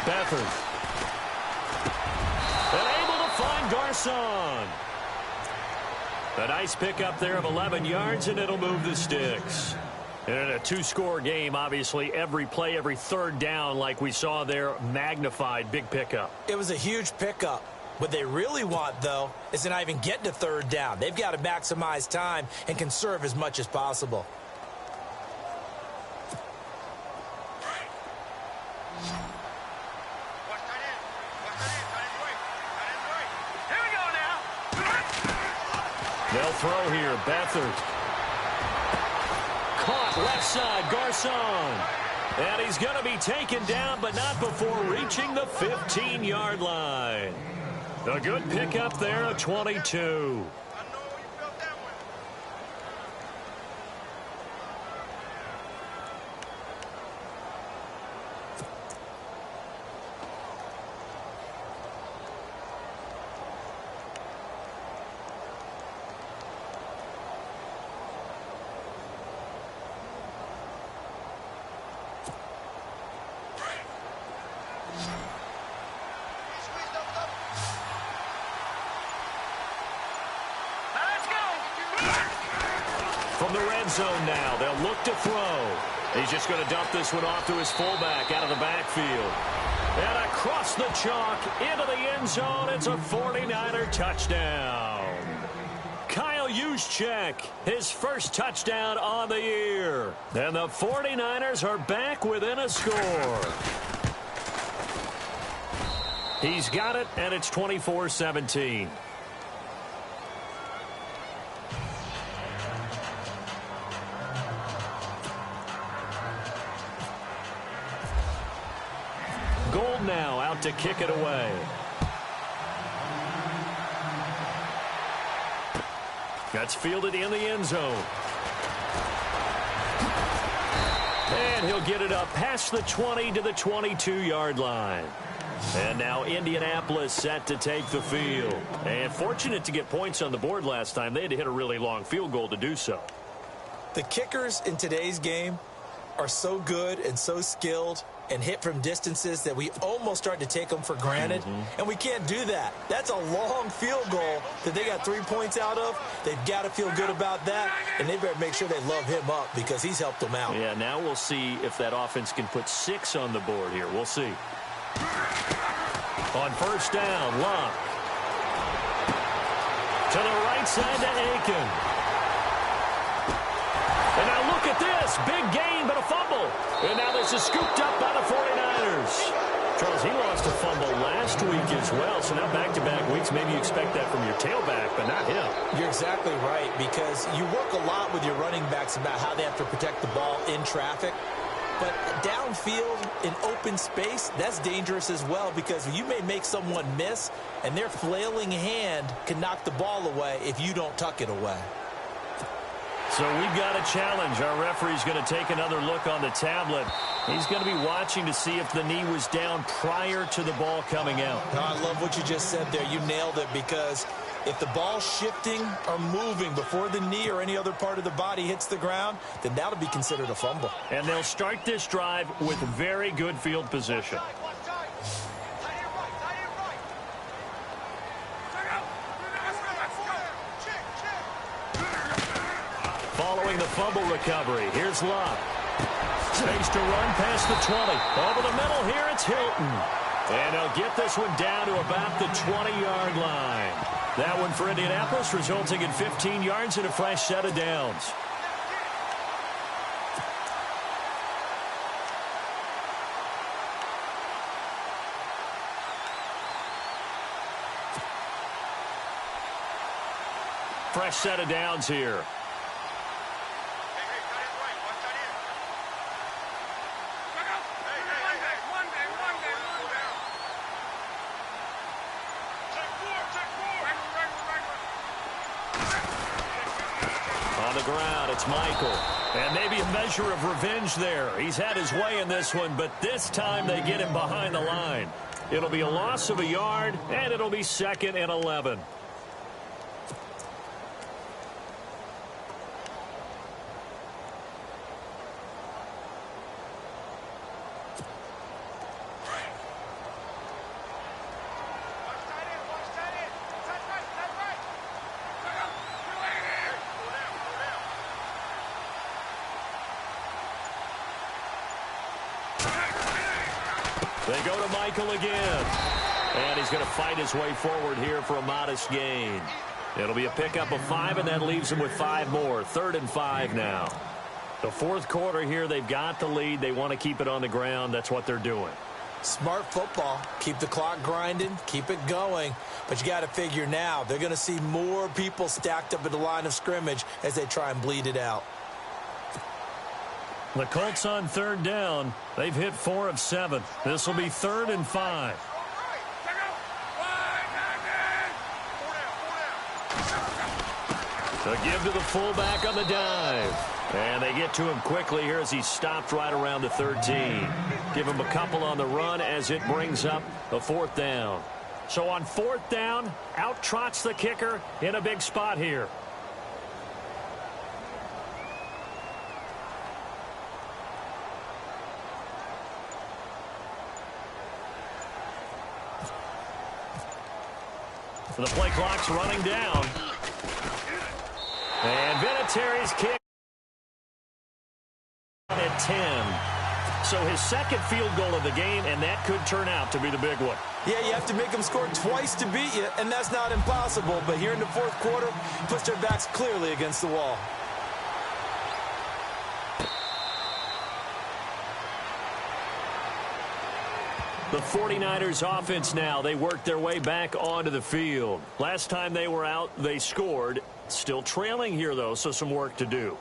Beathard. And able to find Garcon. A nice pickup there of 11 yards, and it'll move the sticks. And in a 2-score game, obviously, every play, every 3rd down, like we saw there, magnified, big pickup. It was a huge pickup. What they really want, though, is to not even get to 3rd down. They've got to maximize time and conserve as much as possible. They'll throw here. Beathard. Caught left side. Garcon. And he's going to be taken down, but not before reaching the 15-yard line. A good pickup there, a 22. From the red zone now, they'll look to throw. He's just going to dump this one off to his fullback out of the backfield. And across the chalk into the end zone. It's a 49er touchdown. Kyle Juszczyk, his first touchdown on the year. And the 49ers are back within a score. He's got it, and it's 24-17. Gold now out to kick it away. That's fielded in the end zone. And he'll get it up past the 20 to the 22-yard line. And now Indianapolis set to take the field. And fortunate to get points on the board last time. They had to hit a really long field goal to do so. The kickers in today's game are so good and so skilled and hit from distances that we almost start to take them for granted. And we can't do that. That's a long field goal that they got 3 points out of. They've got to feel good about that, and they better make sure they love him up because he's helped them out. Yeah, now we'll see if that offense can put 6 on the board here. We'll see. On first down, Luck. To the right side to Aiken. And now look at this. Big gain, but a fumble. And now this is scooped up by the 49ers. Charles, he lost a fumble last week as well. So now back-to-back weeks, maybe you expect that from your tailback, but not him. You're exactly right, because you work a lot with your running backs about how they have to protect the ball in traffic. But downfield in open space, that's dangerous as well, because you may make someone miss, and their flailing hand can knock the ball away if you don't tuck it away. So we've got a challenge. Our referee's going to take another look on the tablet. He's going to be watching to see if the knee was down prior to the ball coming out. No, I love what you just said there. You nailed it, because if the ball's shifting or moving before the knee or any other part of the body hits the ground, then that'll be considered a fumble. And they'll start this drive with very good field position. Following the fumble recovery, here's Luck. Space to run past the 20. Over the middle here, it's Hilton. And they'll get this one down to about the 20-yard line. That one for Indianapolis, resulting in 15 yards and a fresh set of downs. Fresh set of downs here. On the ground, it's Michael. And maybe a measure of revenge there. He's had his way in this one, but this time they get him behind the line. It'll be a loss of a yard, and it'll be 2nd and 11. They go to Michael again. And he's going to fight his way forward here for a modest gain. It'll be a pickup of 5, and that leaves him with 5 more. 3rd and 5 now. The fourth quarter here, they've got the lead. They want to keep it on the ground. That's what they're doing. Smart football. Keep the clock grinding. Keep it going. But you got to figure now, they're going to see more people stacked up at the line of scrimmage as they try and bleed it out. The Colts on 3rd down. They've hit 4 of 7. This will be 3rd and 5. A give to the fullback on the dive. And they get to him quickly here as he's stopped right around the 13. Give him a couple on the run as it brings up a 4th down. So on 4th down, out trots the kicker in a big spot here. The play clock's running down. And Vinatieri's kick at 10. So his second field goal of the game, and that could turn out to be the big one. Yeah, you have to make them score twice to beat you, and that's not impossible. But here in the fourth quarter, puts their backs clearly against the wall. The 49ers offense now, they work their way back onto the field. Last time they were out, they scored. Still trailing here, though, so some work to do.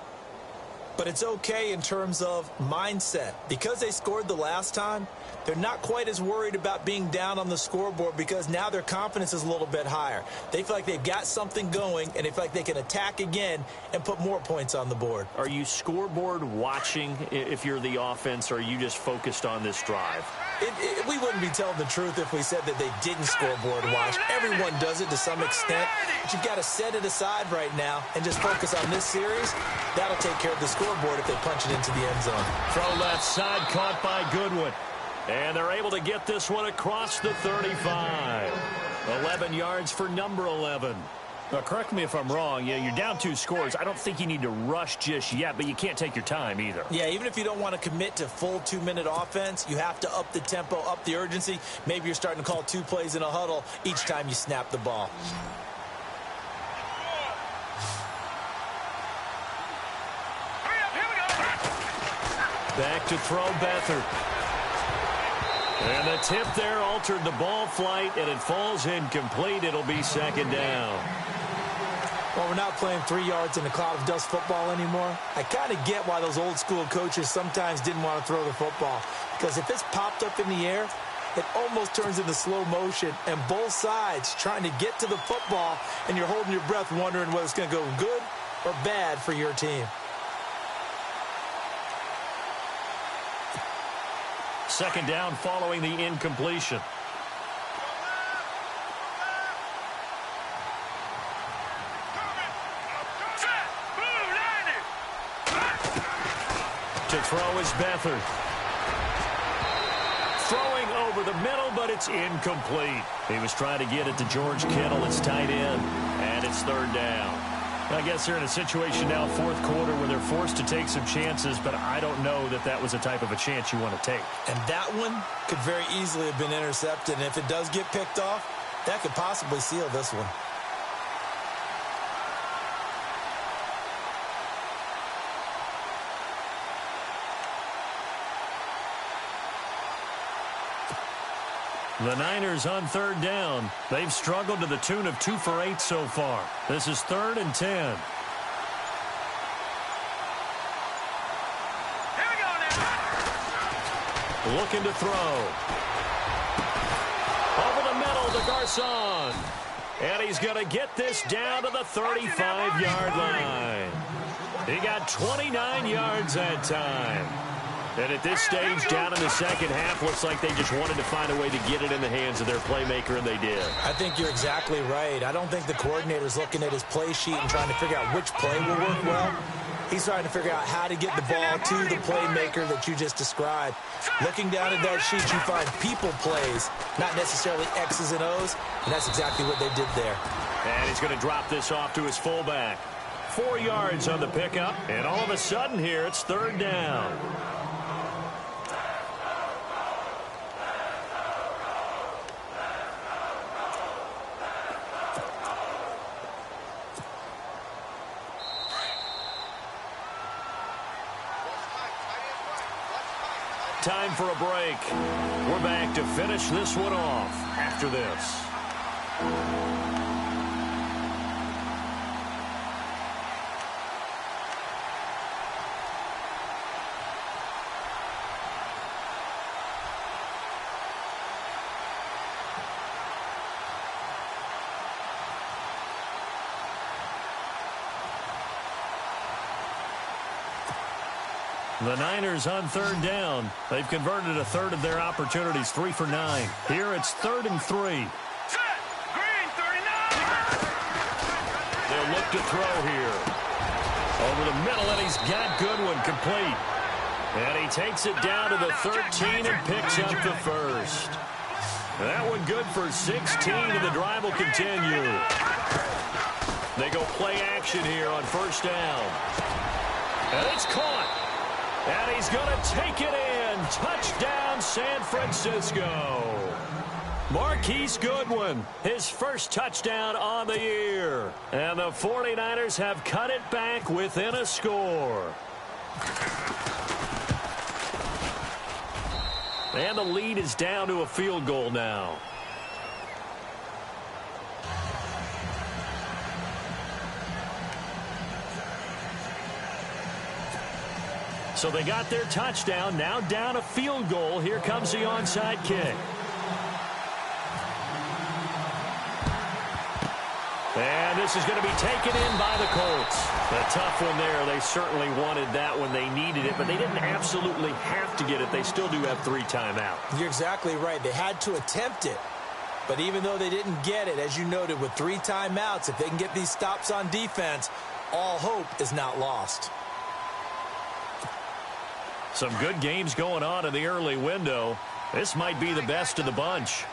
But it's okay in terms of mindset. Because they scored the last time, they're not quite as worried about being down on the scoreboard because now their confidence is a little bit higher. They feel like they've got something going, and they feel like they can attack again and put more points on the board. Are you scoreboard watching if you're the offense, or are you just focused on this drive? We wouldn't be telling the truth if we said that they didn't scoreboard watch. Everyone does it to some extent, but you've got to set it aside right now and just focus on this series. That'll take care of the scoreboard if they punch it into the end zone. Throw left side, caught by Goodwin. And they're able to get this one across the 35. 11 yards for number 11. Now, correct me if I'm wrong. Yeah, you're down 2 scores. I don't think you need to rush just yet, but you can't take your time either. Yeah, even if you don't want to commit to full 2-minute offense, you have to up the tempo, up the urgency. Maybe you're starting to call 2 plays in a huddle each time you snap the ball. Back to throw Beathard. And the tip there altered the ball flight, and it falls incomplete. It'll be second down. Well, we're not playing 3 yards in a cloud of dust football anymore. I kind of get why those old school coaches sometimes didn't want to throw the football. Because if it's popped up in the air, it almost turns into slow motion. And both sides trying to get to the football, and you're holding your breath wondering whether it's going to go good or bad for your team. Second down following the incompletion. To throw is Beathard. Throwing over the middle, but it's incomplete. He was trying to get it to George Kittle. It's tight end, and it's third down. I guess they're in a situation now, fourth quarter, where they're forced to take some chances, but I don't know that that was the type of a chance you want to take. And that one could very easily have been intercepted, and if it does get picked off, that could possibly seal this one. The Niners on third down. They've struggled to the tune of 2 for 8 so far. This is 3rd and 10. Here we go now. Looking to throw. Over the middle to Garcon. And he's going to get this down to the 35-yard line. He got 29 yards that time. And at this stage, down in the second half, looks like they just wanted to find a way to get it in the hands of their playmaker, and they did. I think you're exactly right. I don't think the coordinator's looking at his play sheet and trying to figure out which play will work well. He's trying to figure out how to get the ball to the playmaker that you just described. Looking down at that sheet, you find people plays, not necessarily X's and O's, and that's exactly what they did there. And he's going to drop this off to his fullback. 4 yards on the pickup, and all of a sudden here, it's third down. Time for a break. We're back to finish this one off after this. The Niners on third down. They've converted a third of their opportunities, 3 for 9. Here it's 3rd and 3. Set. Green 39. They'll look to throw here. Over the middle, and he's got Goodwin complete. And he takes it down to the 13 and picks up the first. That one good for 16, and the drive will continue. They go play action here on first down. And it's caught. And he's going to take it in. Touchdown, San Francisco. Marquise Goodwin, his first touchdown on the year. And the 49ers have cut it back within a score. And the lead is down to a field goal now. So they got their touchdown, now down a field goal. Here comes the onside kick. And this is going to be taken in by the Colts. A tough one there. They certainly wanted that when they needed it, but they didn't absolutely have to get it. They still do have 3 timeouts. You're exactly right. They had to attempt it. But even though they didn't get it, as you noted, with 3 timeouts, if they can get these stops on defense, all hope is not lost. Some good games going on in the early window. This might be the best of the bunch.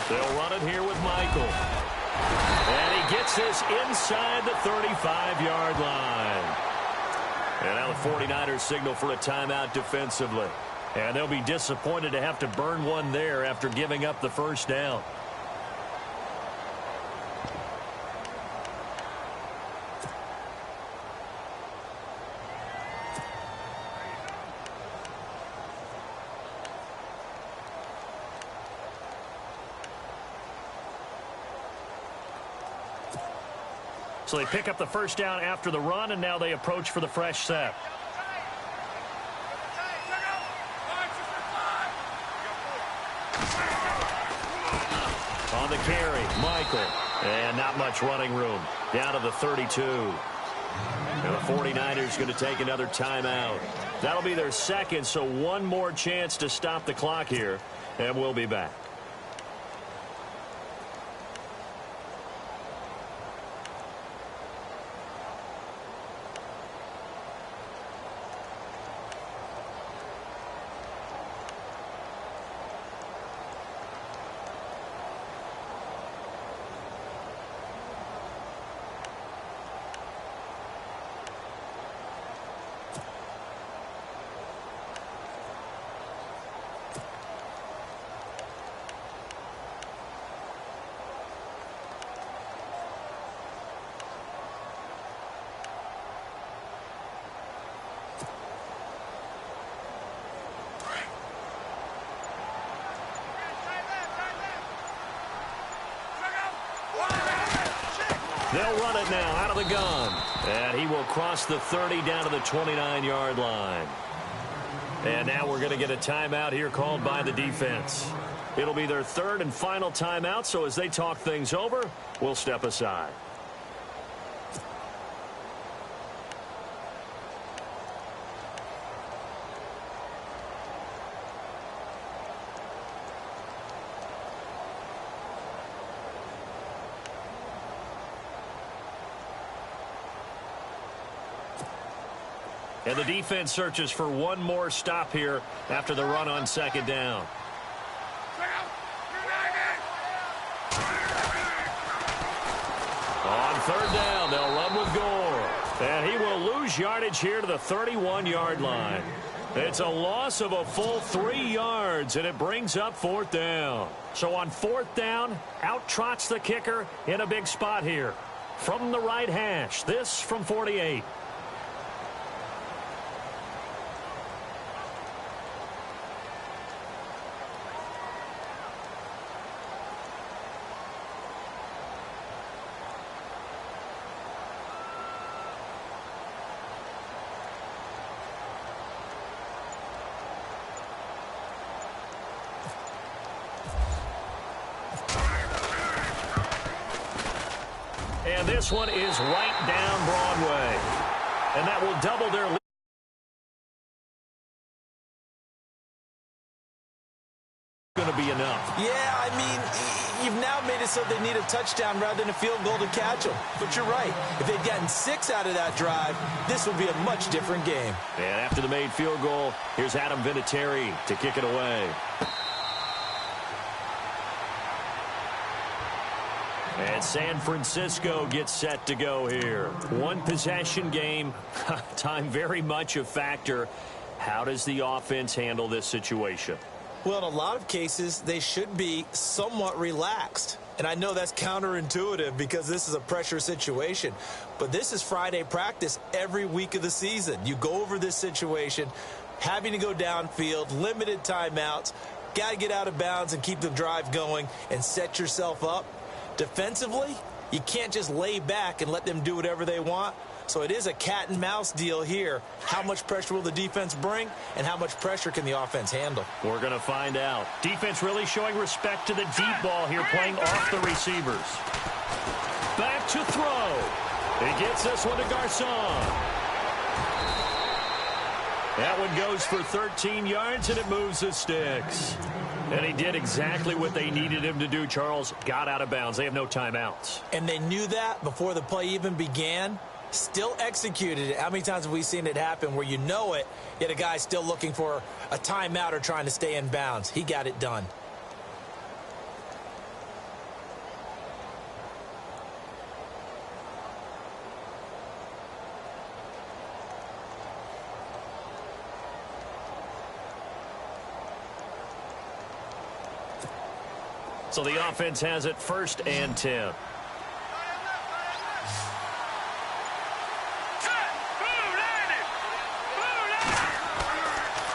They'll run it here with Michael. And he gets this inside the 35-yard line. And now the 49ers signal for a timeout defensively. And they'll be disappointed to have to burn one there after giving up the first down. So they pick up the first down after the run, and now they approach for the fresh set. On the carry, Michael. And not much running room. Down to the 32. And the 49ers going to take another timeout. That'll be their second, so one more chance to stop the clock here. And we'll be back. They'll run it now out of the gun. And he will cross the 30 down to the 29-yard line. And now we're going to get a timeout here called by the defense. It'll be their third and final timeout, so as they talk things over, we'll step aside. And the defense searches for one more stop here after the run on second down. On third down, they'll run with Gore. And he will lose yardage here to the 31-yard line. It's a loss of a full 3 yards, and it brings up fourth down. So on fourth down, out trots the kicker in a big spot here. From the right hash, this from 48. And this one is right down Broadway. And that will double their lead. Going to be enough. Yeah, I mean, you've now made it so they need a touchdown rather than a field goal to catch them. But you're right. If they'd gotten 6 out of that drive, this would be a much different game. And after the made field goal, here's Adam Vinatieri to kick it away. And San Francisco gets set to go here. One possession game. Time very much a factor. How does the offense handle this situation? Well, in a lot of cases, they should be somewhat relaxed. And I know that's counterintuitive because this is a pressure situation. But this is Friday practice every week of the season. You go over this situation, having to go downfield, limited timeouts, got to get out of bounds and keep the drive going and set yourself up. Defensively, you can't just lay back and let them do whatever they want. So it is a cat and mouse deal here. How much pressure will the defense bring, and how much pressure can the offense handle? We're going to find out. Defense really showing respect to the deep ball here, playing off the receivers. Back to throw. He gets this one to Garcon. That one goes for 13 yards, and it moves the sticks. And he did exactly what they needed him to do, Charles. Got out of bounds. They have no timeouts. And they knew that before the play even began. Still executed it. How many times have we seen it happen where you know it, yet a guy's still looking for a timeout or trying to stay in bounds? He got it done. So the offense has it 1st and 10.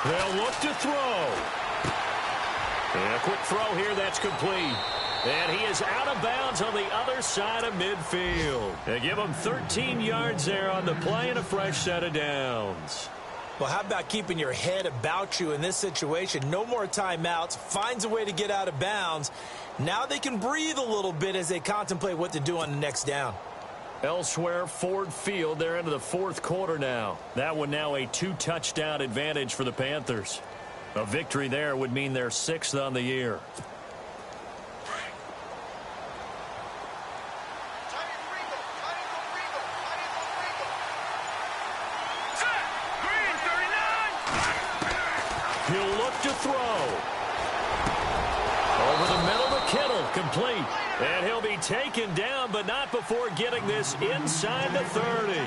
They'll look to throw. And a quick throw here, that's complete. And he is out of bounds on the other side of midfield. They give him 13 yards there on the play and a fresh set of downs. Well, how about keeping your head about you in this situation? No more timeouts. Finds a way to get out of bounds. Now they can breathe a little bit as they contemplate what to do on the next down. Elsewhere, Ford Field, they're into the 4th quarter now. That one now a 2-touchdown advantage for the Panthers. A victory there would mean they're 6th on the year. He'll look to throw. Over the middle to Kittle, complete. And he'll be taken down, but not before getting this inside the 30.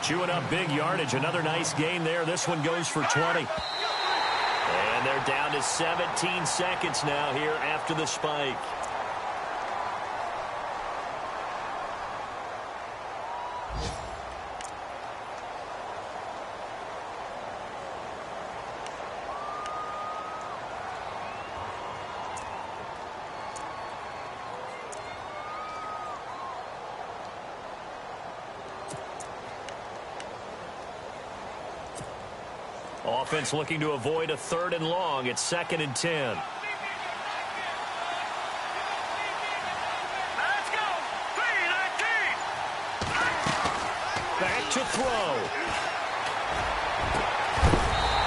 Chewing up big yardage. Another nice gain there. This one goes for 20. And they're down to 17 seconds now here after the spike. Offense looking to avoid a 3rd and long. It's 2nd and 10. Let's go. 3-19. Back to throw.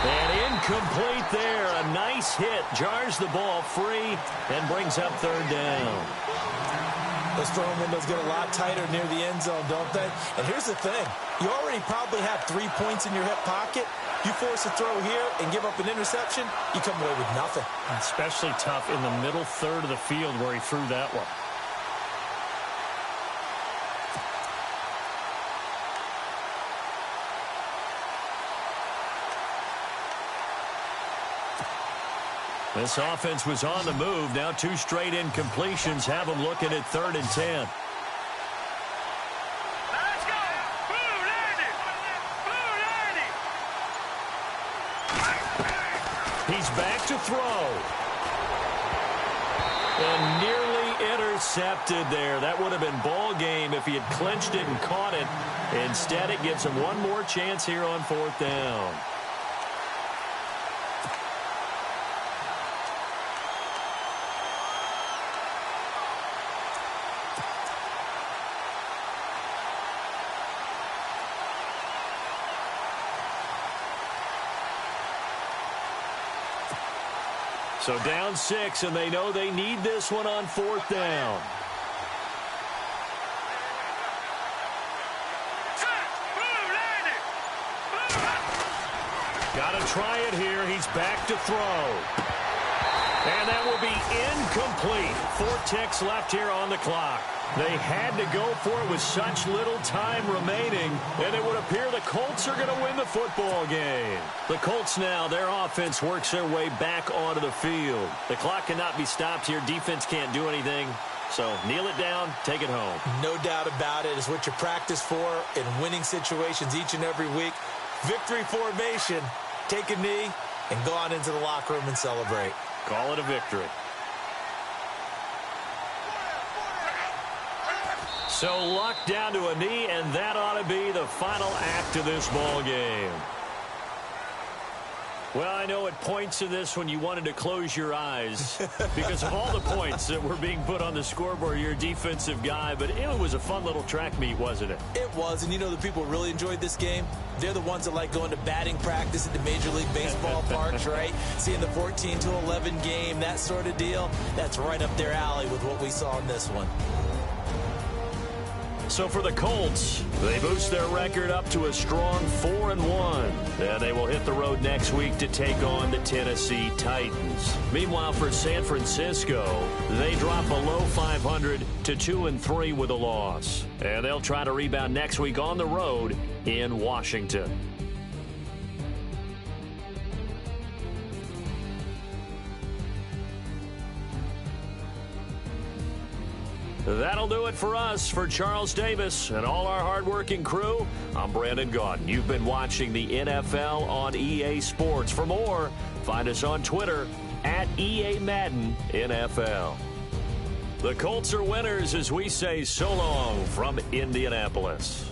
And incomplete there. A nice hit. Jars the ball free and brings up 3rd down. Those throwing windows get a lot tighter near the end zone, don't they? And here's the thing. You already probably have 3 points in your hip pocket. You force a throw here and give up an interception, you come away with nothing. Especially tough in the middle 3rd of the field where he threw that one. This offense was on the move. Now 2 straight incompletions have them looking at 3rd and 10. Let's go. 2-90. He's back to throw. And nearly intercepted there. That would have been ball game if he had clinched it and caught it. Instead, it gives him one more chance here on 4th down. So down 6, and they know they need this one on 4th down. Got to try it here. He's back to throw. And that will be incomplete. 4 ticks left here on the clock. They had to go for it with such little time remaining, and it would appear the Colts are going to win the football game. The Colts now, their offense works their way back onto the field. The clock cannot be stopped here. Defense can't do anything. So kneel it down, take it home. No doubt about it. It's what you practice for in winning situations each and every week. Victory formation. Take a knee and go on into the locker room and celebrate. Call it a victory. So luck down to a knee, and that ought to be the final act of this ball game. Well, I know at points in this when you wanted to close your eyes because of all the points that were being put on the scoreboard. You're a defensive guy, but it was a fun little track meet, wasn't it? It was, and you know the people really enjoyed this game? They're the ones that like going to batting practice at the Major League Baseball parks, right? Seeing the 14-11 game, that sort of deal. That's right up their alley with what we saw in this one. So for the Colts, they boost their record up to a strong 4-1. And they will hit the road next week to take on the Tennessee Titans. Meanwhile, for San Francisco, they drop below 500 to 2-3 with a loss. And they'll try to rebound next week on the road in Washington. That'll do it for us. For Charles Davis and all our hardworking crew, I'm Brandon Gaudin. You've been watching the NFL on EA Sports. For more, find us on Twitter at EA Madden NFL. The Colts are winners as we say so long from Indianapolis.